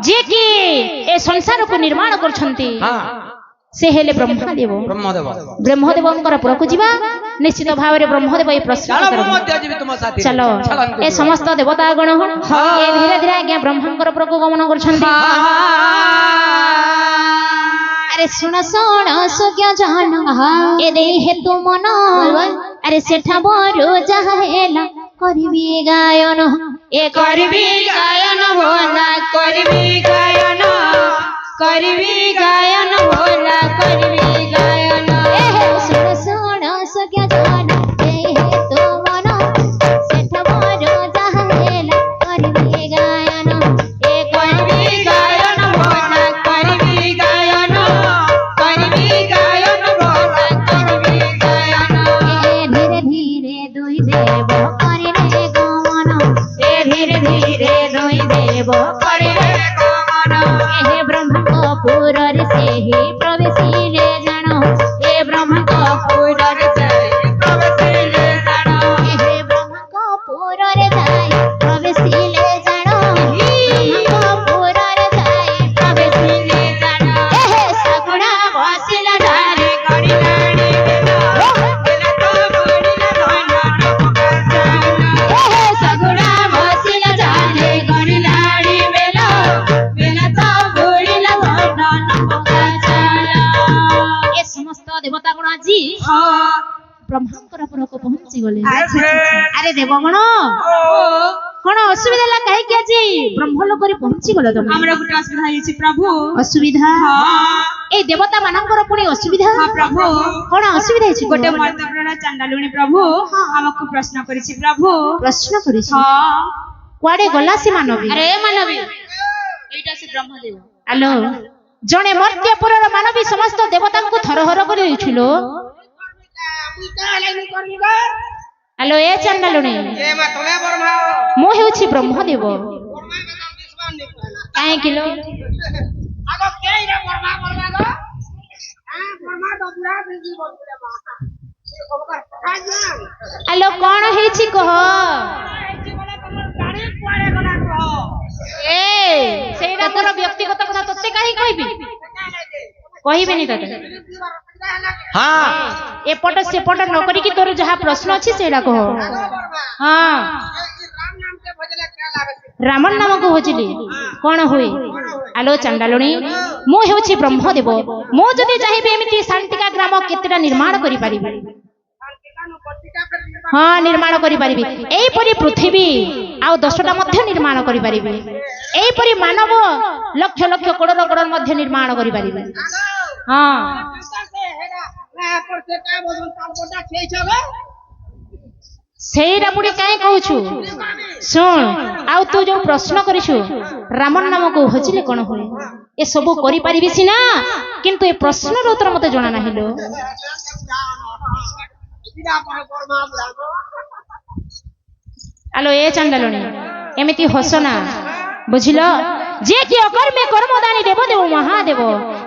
जे कि ए संसार को निर्माण करछंती हाँ से हेले ब्रह्मदेव ब्रह्मदेवंकर पुरकु जीवा निश्चित भाव रे ब्रह्मदेव ए प्रश्न चलो ए समस्त देवता गण ए धीरे धीरे आज्ञा ब्रह्मंकर पुरकु गमन करछंती अरे सुन सुज्ञ जान ए दे हेतु मन अरे सेठा बरो जहेला करबी गायन ए करबी गायन भोला करबी गायन भोला करबी गायन ए सुन सुज्ञ जान ए हेतु मन सेठा बरो जहेला करबी गायन ए करबी गायन भोला करबी गायन भोला करबी गायन ए धीरे धीरे दुई देव करिले गमन ए धीरे धीरे दुई देव करिले गमन ए ब्रह्मपुर रे से ही प्रवेशिले जानो ए ब्रह्मपुर रे से प्रवेशिले जानो ए ब्रह्मपुर रे जाय प्रवेशिले जानो ब्रह्मपुर रे जाय प्रवेशिले जानो ए सगुणा बसिला डारे करिलाणी बेला तो बडिला धन ए सगुणा बसिला डारे करिलाणी बेला तो बडिला धन ए समस्त देवता गण जी ब्रह्मांकर पुरको पहुंची गले अरे देवगण कोन असुविधा ला काहे के जी ब्रह्मलोक रे पहुंची गलो तुम हमरा गुटे असुविधा हिछि प्रभु असुविधा ए देवता मानकर पुणी असुविधा हां प्रभु कोन असुविधा हिछि गोटे मर्त्यपुर चंडालुनी प्रभु हमको प्रश्न करिछि प्रभु प्रश्न करिछि हां कुआडे गला से मानवी अरे मानवी एटा से ब्रह्मदेव आलो जने मर्त्यपुर मानवी समस्त देवता को थरहर करि उठिलो आलो ए चंडालुनी ए मा तमे बर्मा मो हेउछि ब्रह्मदेव काहे किलो आगो के रे बर्मा गो बर्मा तो पूरा बिजी बोलले बा आलो कोन हेछि कह ए କହିବି କହିବିନି ତତେ हाँ ଏପଟ ସେପଟ ନ କରିକି ତୋର ଯାହା ପ୍ରଶ୍ନ ଅଛି ସେଇଟା କହ ହଁ ରାମନ ନାମକୁ ଭଜିଲି କଣ ହୁଏ ଆଲୋ ଚାଣ୍ଡାଳୁଣୀ ମୁଁ ହେଉଛି ବ୍ରହ୍ମଦେବ ମୁଁ ଯଦି ଚାହିଁବି ଏମିତି ଶାନ୍ତିକା ଗ୍ରାମ କେତେଟା ନିର୍ମାଣ କରିପାରିବି ହଁ ନିର୍ମାଣ କରିପାରିବି ଏଇପରି ପୃଥିବୀ ଆଉ 10ଟା ମଧ୍ୟ ନିର୍ମାଣ କରିପାରିବି ଏଇପରି ମାନବ ଲକ୍ଷ ଲକ୍ଷ କୋଡର କୋଡର ମଧ୍ୟ ନିର୍ମାଣ କରିପାରିବି ହଁ ସେଇଟା ପୁଣି କାହିଁ କହୁଛୁ ଶୁଣ ଆଉ ତୁ ଯୋଉ ପ୍ରଶ୍ନ କରିଛୁ ରାମନ ନାମକୁ ହଜିଲେ କଣ ହୁଏ ଏସବୁ କରିପାରିବି ସିନା କିନ୍ତୁ ଏ ପ୍ରଶ୍ନର ଉତ୍ତର ମତେ ଜଣା ନାହିଁ ଲୋ ଆଲୋ ଏ ଚାଣ୍ଡାଳୁଣୀ ଏମିତି ହସ ନା ବୁଝିଲ ଯେ କି ଅକର୍ମେ କର୍ମଦାନୀ ଦେବ ଦେବ ମହାଦେବ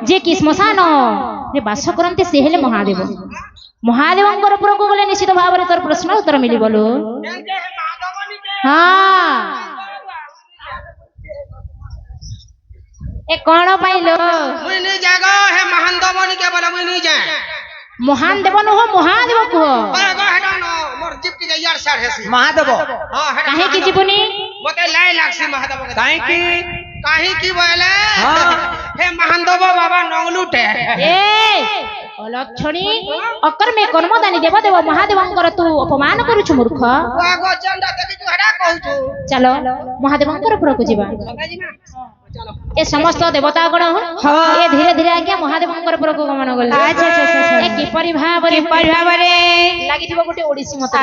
ଯେ କି ଶ୍ମଶାନ ରେ ବାସ କରନ୍ତି ସେ ହେଲେ ମହାଦେବ ମହାଦେବଙ୍କର ପୁରକୁ ଗଲେ ନିଶ୍ଚିତ ଭାବରେ ତୋର ପ୍ରଶ୍ନ ଉତ୍ତର ମିଳିବ ଲୋ ହଁ ଏ କଣ ପାଇଲ मुई नहीं जागो हे महान दबनी के बोले मुई नहीं जाए ମହାନ ଦେବ ନୁହ ମହାଦେବ କୁହ बागो हेडा न मोर जिप्टी के यार सार हेसी महादेव हां हेडा କାହିଁକି ଯିବୁନି मते लाई लागसी महादेव के काहे की बोले हाँ। हे महान दब बाबा नंगलुटे ଏ অলক্ষণী ଅକର୍ମେ କର୍ମଦାନୀ ଦେବ ଦେବ ମହାଦେବଙ୍କର ତୁ ଅପମାନ କରୁଛୁ ମୂର୍ଖ बागो चंडा देखि तू हेडा कहू ଚାଲ ମହାଦେବଙ୍କର ପୁରକୁ ଯିବା चलो ଏ ସମସ୍ତ ଦେବତା ଗଣ ଏ ଧୀରେ ଧୀରେ ଆଜ୍ଞା ମହାଦେବଙ୍କର ପୁରକୁ ଗମନ କଲେ ଏ କିପରି ଭାବରେ ଲାଗିଥିବ ଗୋଟେ ଓଡିଶୀ ମତେ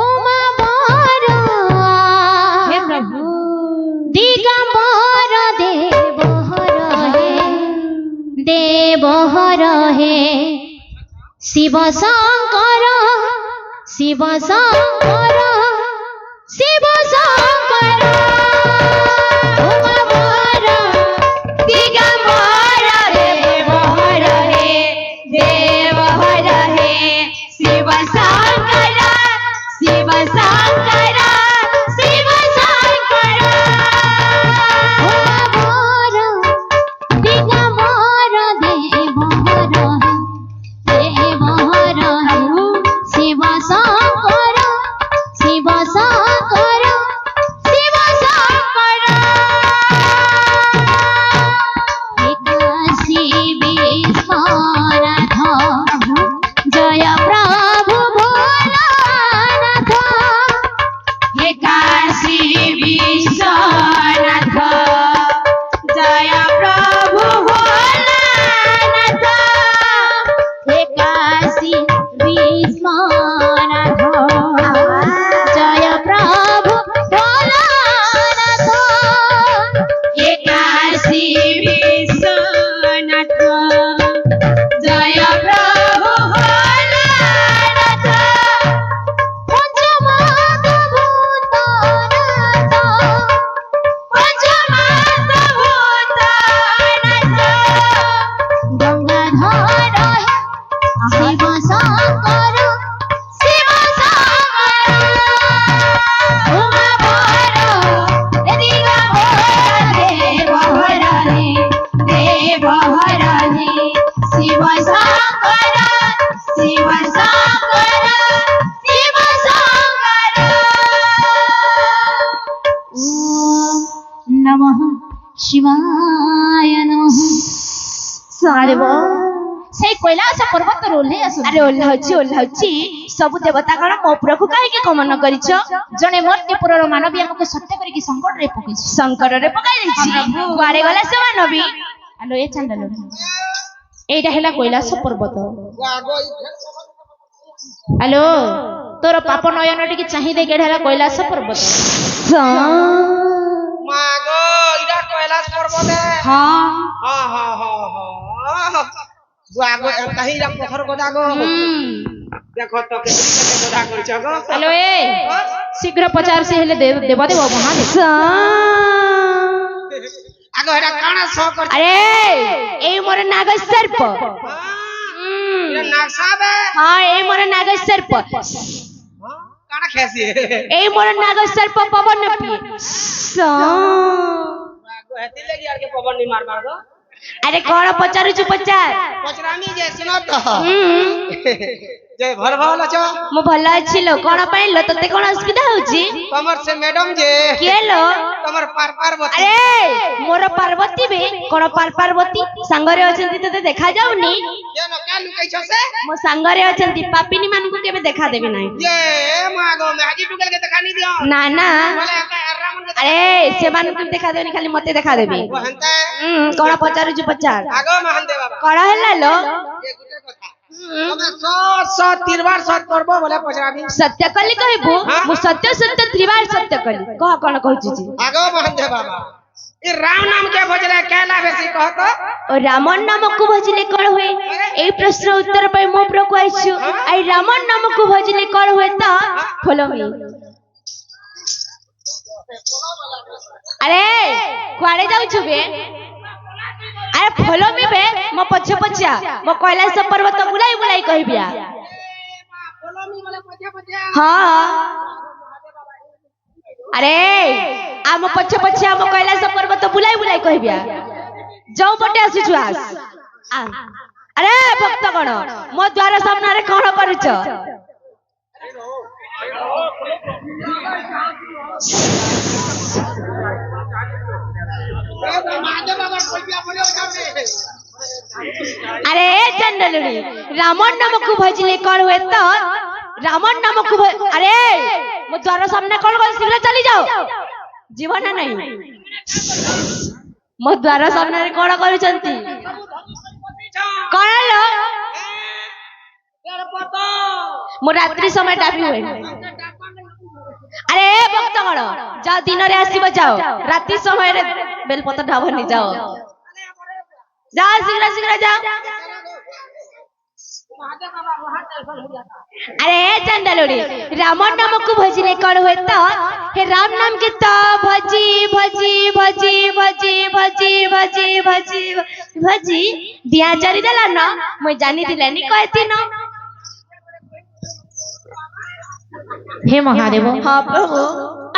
ओ ମା ବର ହେ ପ୍ରଭୁ ଦିଗମ୍ବର ଦେବହର হে শিব শঙ্কর শিব শঙ্কর শিব শঙ্কর ও মা বর দিগম্বর দেবহর হে শিব শঙ্কর শিব শঙ্কর শিব শঙ্কর ও মা বর দিগম্বর শিব শঙ্কর শিব শঙ্কর শিব শঙ্কর একাশী বিশ্বনাথ জয় প্রভু ভোলানাথ একাশী বিশ্বনাথ জয় প্রভু ভোলানাথ একাশী বিশ্বনাথ জয় প্রভু ভোলানাথ একাশী বিশ্বনাথ জয় প্রভু ভোলানাথ পঞ্চমাত ভূতনাথ পঞ্চমাত ভূতনাথ গঙ্গাধর শিব শঙ্কর শিব শঙ্কর ও মা বর দিগম্বর দেবহর শিব শঙ্কর শিব শঙ্কর শিব শঙ্কর ওম নমঃ শিবায় নমঃ সাদেব সেই কৈলাস পର୍ବতରୁ ଓହ୍ଲେଇ ଆସୁ ଆରେ ଓହ୍ଲାଉଛି ସବୁ ଦେବତା ଗଣ ମୋ ଉପରକୁ କାହିଁକି ଗମନ କରିଛ ଜଣେ ମର୍ତ୍ତ୍ୟପୁରର ମାନବୀ ଆମକୁ ସତ୍ୟ କରିକି ସଂକଟରେ ପକେଇଛି ଶଙ୍କରରେ ପକାଇ ଦେଇଛି କୁଆଡେ ଗଲା ସେ ମାନବୀ ଆଲୋ ଏ ଚାଣ୍ଡାଳ ଏଇଟା ହେଲା কৈଲାସ ପର୍ବତ ଆଲୋ ତୋର ପାପ ନୟନ ଟିକେ ଚାହିଁ ଦେଇକି ଏଇଟା ହେଲା কৈଲାସ ପର୍ବତ मागो इडा कैलाश पर्वत है ହଁ हां हां हां हां बागो कहीं रा पत्थर को जागो देखो तो केतरी केते गोदा करछ गो ଆଲୋ ଏ ଶୀଘ୍ର ପଚାର ସେ ହେଲେ ଦେବଦେବ ମହାଦେବ आगो हेडा काना सो कर ଆରେ ଏଇ ମୋର ନାଗ ସର୍ପ ये नागसाबे हाँ ए मोर नागेश्वर प काना खेसी ए मोर नागेश्वर प पवन पिए हेती लगी यार के पवन नहीं मार मार दो अरे कौन पचारू चु पचार पचरामी जे सुनो तो जे भल भल छ मु भला अछि लो कोन पाइलो तते कोन असुविधा होची तमर से मैडम जे के लो तमर पार पार्वती अरे मोर पार्वती बे कोन पार पार्वती संगरे अछंती तते देखा जाउनी ये न का लुकै छ से मो संगरे अछंती पापिनी मानकु केबे देखा देबे नाही ये मागो मैगी टुकल के देखा नहीं दियो ना ना बोले रामन के अरे से मानकु देखा देबे खाली मते देखा देबे वो हंता कोन पचारू चु पचार आगो महन दे बाबा कोन हल्ला लो ये गुटे कथा तमे सो तिरवार सत करबो बोले पचरामी सत्य कली कहबो मु सत्य सत्य त्रिवार सत्य कली कह कोन कहची छी आगो महन दे बाबा ई राम नाम के भजले केला बेसी कहतो और रामन नाम को भजले कोन होए ए प्रश्न उत्तर पे मो प्रको आइछु आई रामन नाम को भजले कोन होए त फॉलो मी अरे कुआड़े जाउ छु बे अरे फॉलो मी बे मो पछे पछिया मो कैलाश पर्वत बुलाई बुलाई कहबिया हां अरे आ मो पछे पछिया मो कैलाश पर्वत बुलाई बुलाई कहबिया जाऊ पटे आसी छु आस अरे भक्तगण मो द्वार सामने रे कोन करिछ अरे चंडलुनी रामन नाम को भजले कौन हुए तो रामन नाम को अरे मो द्वार सामने कौन कर शीघ्र चली जाओ जीवन नहीं मो द्वार सामने रे कौन करूचंती कौन लो मो रात्रि समय डाबी हुए अरे भक्तगण जाओ दिन रे आसीबो जाओ रात्रि समय रे बेलपत्र ढाबनी जाओ जाओ शीघ्र शीघ्र जाओ अरे चंडलोड़ी रामन नाम को भजले कौन हुए तो हे राम नाम के तो भजी भजी भजी भजी भजी भजी भजी भजी दिया चरी देला न मैं जानी दिलानी कहती न हे महादेव हाँ प्रभु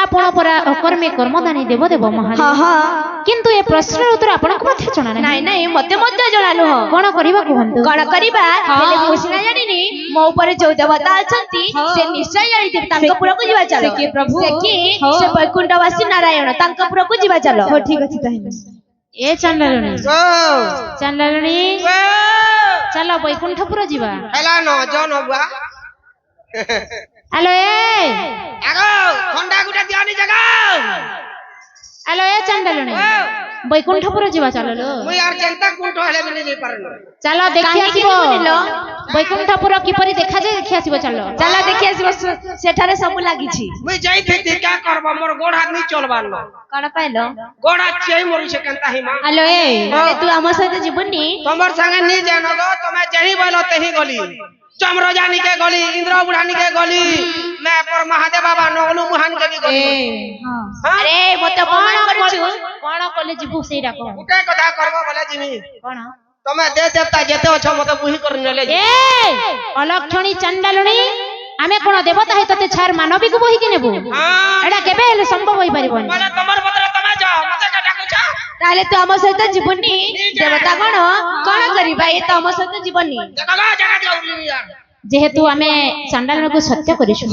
आपण परा अकर्मे कर्मदानी देव देव महादेव हाँ हाँ किंतु ए प्रश्न उत्तर आपण को मध्य जणा नहीं नहीं मते मध्य जणा नु कोन करबा कहंतु कण करिबा हेले मुसिना जानिनी मो ऊपर जो देवता अछंती से निश्चय जानि देव तांका पुरा को जीवा चलो के प्रभु से की से वैकुंठवासी नारायण तांका पुरा को जीवा चलो हो ठीक अछि कहले ए चंडलनी चंडलनी चलो वैकुंठपुर जीवा हेला न जन बुआ हेलो ए आगो ठंडा गुटा दियानी जगह हेलो ए चंडलनी वैकुंठपुर जीवा चलो लो मुई यार चिंता कुंठ हेले मिली नहीं पारलो चलो देखि आसीबो वैकुंठपुर किपरि देखा जाय देखि आसीबो चलो चला देखि आसीबो सेठारे सब लागि छी मुई जाई थी क्या करबा मोर गोड़ हाथ नहीं चलबार न कण पाइलो गोड़ हाथ चई मोरी से केनता हिमा हेलो ए तू हम सहित जीवनी तमर संगे नहीं जानो गो तमे जही बोलो तही गली चमरोजानी के गली इंद्र बुढ़ानी के गली मैं पर महादेव बाबा नगलू मुहान के गली अरे मते अपमान करछु कोन कले जीवु सेरा को उठे कथा करबो बोले जिमी कोन तमे दे देवता जेते अछ मते बुही कर नेले ए अलक्षणी चंडालुनी आमे कोन देवता है तते छार मानवी को बही के नेबो एडा केबे हेले संभव होई परिबन बोले तमर बदला तमे जाओ मते का डाकुछ ताले तू हम सहित जीवनी देवता कोन करिबा ए तो हम सहित जीवनी जगह जगह जाऊ यार जेहेतु आमे चंडालन को सत्य करिसु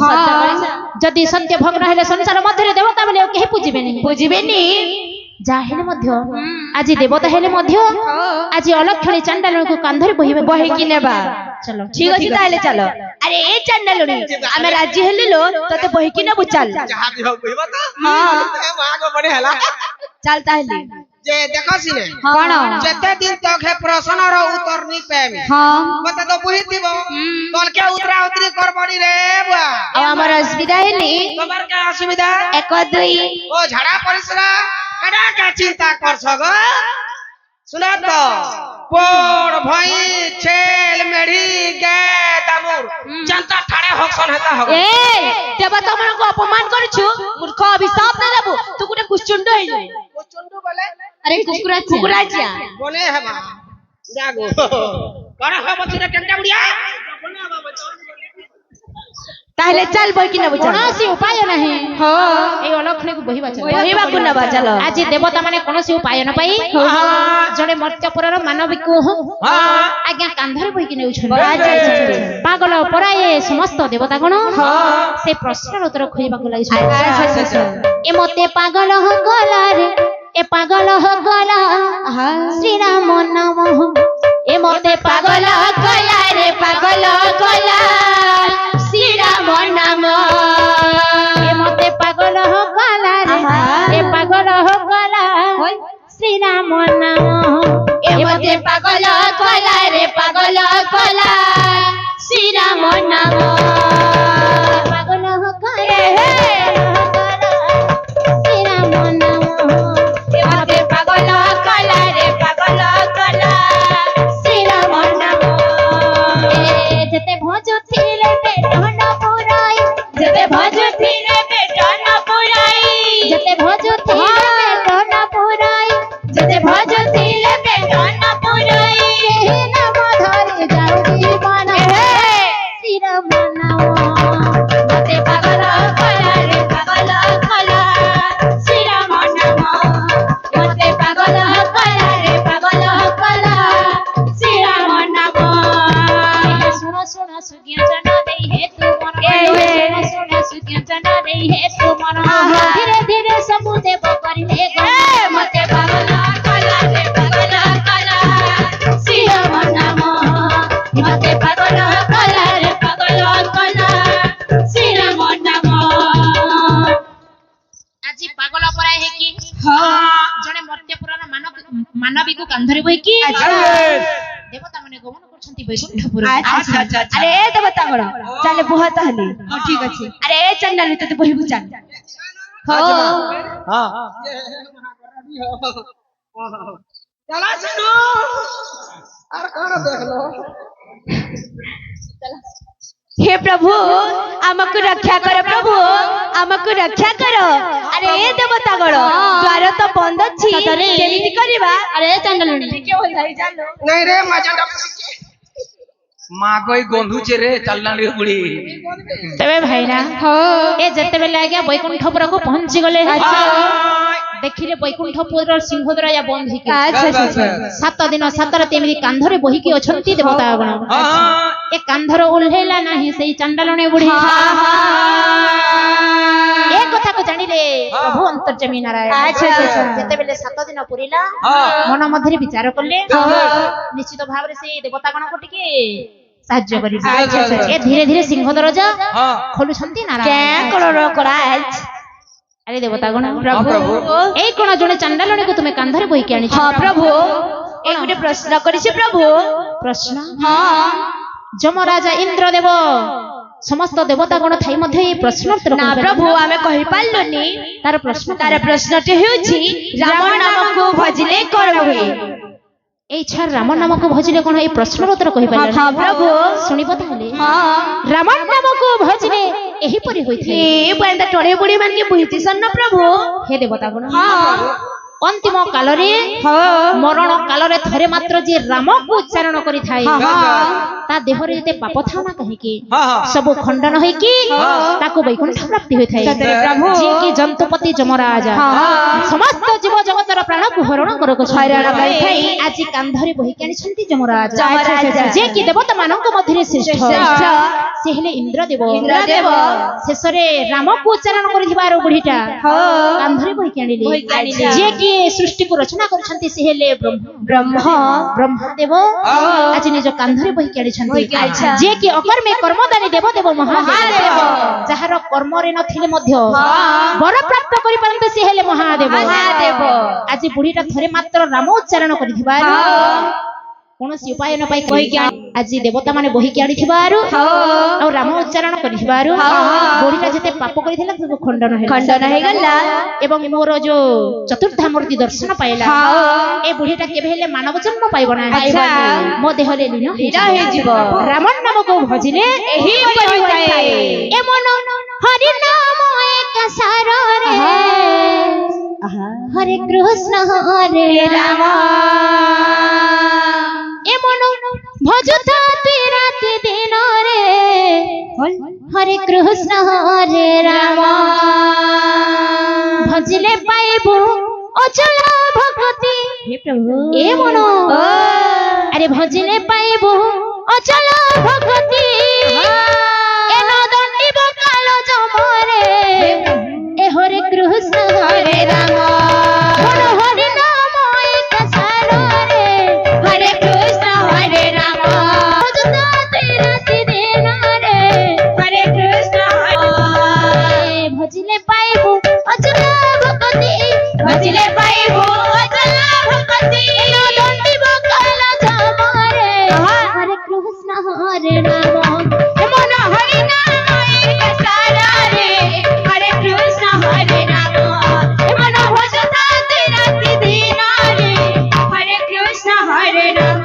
जदि सत्य भग्न हेले संसार मध्य देवता माने केहि पूजिबेनी जाहेले मध्य आज देवता हेले मध्य आज अलक्षणी चंडालन को कांधरे बही कि नेबा चलो ठीक अछि ताले चलो अरे ए चंडालुनी आमे राज्य हेले लो तते बही कि नेबु चल जहां भी हो बहिबा त हां मागो बने हला चल ताले जे देखसी ने कोन जते दिन तक है प्रश्न रो उत्तर नहीं पाएमी हां मते तो बुही दिबो तोल के उतरा उतरी करबनी रे बुआ अब हमर असुविधा हेली तमर के असुविधा 1 2 ओ झाड़ा परिसरा एडा का चिंता कर सगो सुना तो पोड़ भई छेल मेढ़ी गाय दामुर जनता ठाड़े हक्सन हेता हगो ए देवता मन को अपमान करछु मूर्ख अभिशाप न देबु तू गुटे कुचुंड हे जाय कुचुंड बोले अरे कुकुराचिया बोले है बा जागो করা হবে রে কেনটা বুড়িয়া তাহলে চাল বই কিনা বুঝা କୌଣସି ଉପାୟ ନାହିଁ ଏଇ ଅଲକ୍ଷଣୀକୁ ବୋହିବା ଚାଲ ବହିବାକୁ ନବା ଚାଲ ଆଜି ଦେବତା ମାନେ କୌଣସି ଉପାୟ ନ ପାଇ ଜଣେ ମର୍ତ୍ତ୍ୟପୁରର ମାନବିକୁ ଆଜ୍ଞା କାନ୍ଧରେ ବୋହିକି ନେଉଛନ୍ତି ପାଗଳ ପରାଏ ସମସ୍ତ ଦେବତା ଗଣ ସେ ପ୍ରଶ୍ନର ଉତ୍ତର ଖୋଜିବାକୁ ଲାଗିଛନ୍ତି ଏ ମତେ ପାଗଳ ଗଲା ରେ ଏ ପାଗଳ ଗଲା ଶ୍ରୀରାମ ନାମ ଏ ମତେ ପାଗଳ ଗଲା ରେ ପାଗଳ ଗଲା শ্রীরাম নাম এ মতে পাগল গলা রে এ পাগল গলা শ্রীরাম নাম এ মতে পাগল গলা রে পাগল গলা শ্রীরাম নাম পাগল গলা শ্রীরাম নাম এ মতে পাগল গলা রে পাগল গলা শ্রীরাম নাম যেতে ভজ ছিলে পেট ন পুরাই যেতে ভজ ছিলে পেট ন পুরাই যেতে ভজ ছিলে পেট ন পুরাই যেতে ভজ ছিলে পেট ন পুরাই হে নাম ধরে যাও জীবন শ্রীরাম নাম মতে পাগল কলা রে পাগল কলা শ্রীরাম নাম মতে পাগল কলা রে পাগল কলা শ্রীরাম নাম सुनो सुनो सुगिया जना नहीं है तू मन सुनो सुनो सुगिया जना नहीं है तू मन धीरे धीरे सब देव करिले मते पागल कला रे पागल कला श्रीराम नाम मते पागल कला रे पागल कला श्रीराम नाम আজি পাগল পরায় হে কি জনে মর্ত্যপুরর মানবিকু কান্ধরে বই কি দেবতা মানে গমন করছন্তি বৈকুণ্ঠপুর আচ্ছা আচ্ছা আরে দেবতা গণ চালে বুহ তাহলে ঠিক আছে আরে চন্ডালি তো বহিবু চাল চলা শুনো আর কোন দেখলো हे प्रभु हमको रक्षा करो प्रभु हमको रक्षा करो अरे ए देवता गण द्वार तो बंद अछि केमिति करबा अरे चंडलुनी के होई जाई जानो नहीं रे मजा মা কই গন্ধুছে রে চালনালি বুড়ি তবে ভাইরা এ যেতে বেলে আজ্ঞা বৈকুণ্ঠপুরକୁ পৌঁছি গলে ଦେଖିଲେ ବୈକୁଣ୍ଠପୁରର ସିଂହଦ୍ୱାର ବନ୍ଦ ହେଇକି ସାତ ଦିନ ସାତ ରାତି ଏମିତି କାନ୍ଧରେ ବୋହିକି ଅଛନ୍ତି ଦେବତାଗଣ ଏ କାନ୍ଧର ଓହ୍ଲେଇଲା ନାହିଁ ସେଇ ଚାଣ୍ଡାଲଣୀ ବୁଢୀ ଏ କଥାକୁ ଜାଣିଲେ ପ୍ରଭୁ ଅନ୍ତର୍ଯାମୀ ନାରାୟଣ ଯେତେବେଳେ ସାତ ଦିନ ପୁରିଲା ମନ ମଧ୍ୟରେ ବିଚାର କଲେ ନିଶ୍ଚିତ ଭାବରେ ସେଇ ଦେବତାଗଣକୁ ଟିକେ ସାହାଯ୍ୟ କରିବେ ଏ ଧୀରେ ଧୀରେ ସିଂହ ଦରଜା ଖୋଲୁଛନ୍ତି ନାରାୟଣ अरे देवता गण प्रभु ए कोन जने चंडालने को तुमे कांधरे बोई के आनी हां प्रभु एक गुटे प्रश्न करिछि प्रभु प्रश्न हां जमराजा इंद्रदेव समस्त देवता गण थाई मध्ये ए प्रश्न उत्तर ना प्रभु आमे कहि पाललोनी तार प्रश्नटे हेउछि राम नाम को भजिले कर हुए এই ছাড় রাম নামক ভজিলে কোন এই প্রশ্নর উত্তর কहि পাইলে हां प्रभु শুনিব তাহলে हां রাম নামক ভজিলে एही परि होइथे ए बंदा टडे बुडी मान के बुझिसन न प्रभु हे देवता गण हां अंतिम काल रे मरण काल रे थरे मात्र जे राम को उच्चारण करि थाए ता देह रे जते पाप थाना कहि के सब खंडन होई की ताको वैकुंठ प्राप्ति होई थाए प्रभु जे की जंतुपति जमराज समस्त जीव जगत र प्राण को हरण कर को हरण करि थाए आज कांधरे बहि के आनिसंती जमराज जे की देवता मानक मध्य रे श्रेष्ठ से हेले इंद्रदेव शेषरे राम को उच्चारण करि दिबार बुढीटा कांधरे बहि के आनिले जे की सृष्टि को रचना करछंती से हेले ब्रह्मदेव आज निज कांधरे बहि के आनिछंती जे की अकर्मे कर्मदानी देवदेव महादेव जहार कर्म रे नथिले मध्य वर प्राप्त करि परंते से हेले महादेव आज बुढीटा थरे मात्र राम उच्चारण करि दिबार कोनोसी उपाय न पाई कहि के आज देवता माने बहि के आनिथिबारु आ राम उच्चारण करिथिबारु बोडीटा जते पाप करिथिला सब खंडन हे गला एवं मोर जो चतुर्थ मूर्ति दर्शन पाइला ए बुढीटा केबे हेले मानव जन्म पाइबो ना मो देह ले लीन हे जीव राम नाम को भजिले एही परि होय ए मन हरि नाम एक सार रे हरे कृष्ण हरे राम ए मन भज মন আরে ভজিলে পাইব অচল ভগতি এন দণ্ডিব কাল জমরে এ হরে কৃষ্ণ হরে রাম মন হরি নাম এক সারে হরে কৃষ্ণ হরে রাম ভজতা তেরাতি দিন রে হরে কৃষ্ণ ভজিলে পাইব অচল ভগতি ভজিলে পাইব অচল ভগতি এন দণ্ডিব কাল জমরে হরে কৃষ্ণ হরে রাম মন হরি নাম এক সারে হরে কৃষ্ণ হরে রাম মন ভজতা তেরাতি দিন রে হরে কৃষ্ণ হরে রাম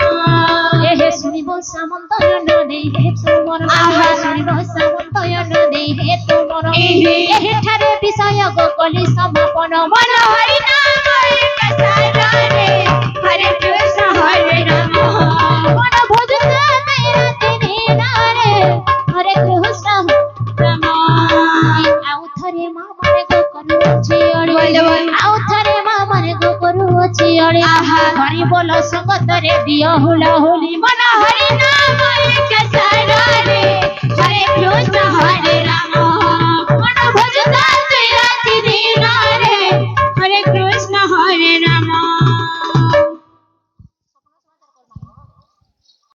এহে শুনিব সামন্তয়ন দেহে তুমর আহা শুনিব সামন্তয়ন দেহে তুমর এহে ঠারে বিষয় গোকলি সমাপন মন হরি নাম এক সারে হরে কৃষ্ণ হরে রাম মন ভজতা তেরাতি দিন রে হরে কৃষ্ণ রাম আউ থরে মা মনে গো করুছি অড়ি আউ থরে মা মনে গো করুছি অড়ি হরি বল সঙ্গতরে দিও হুলা হুলি মন হরি নাম এক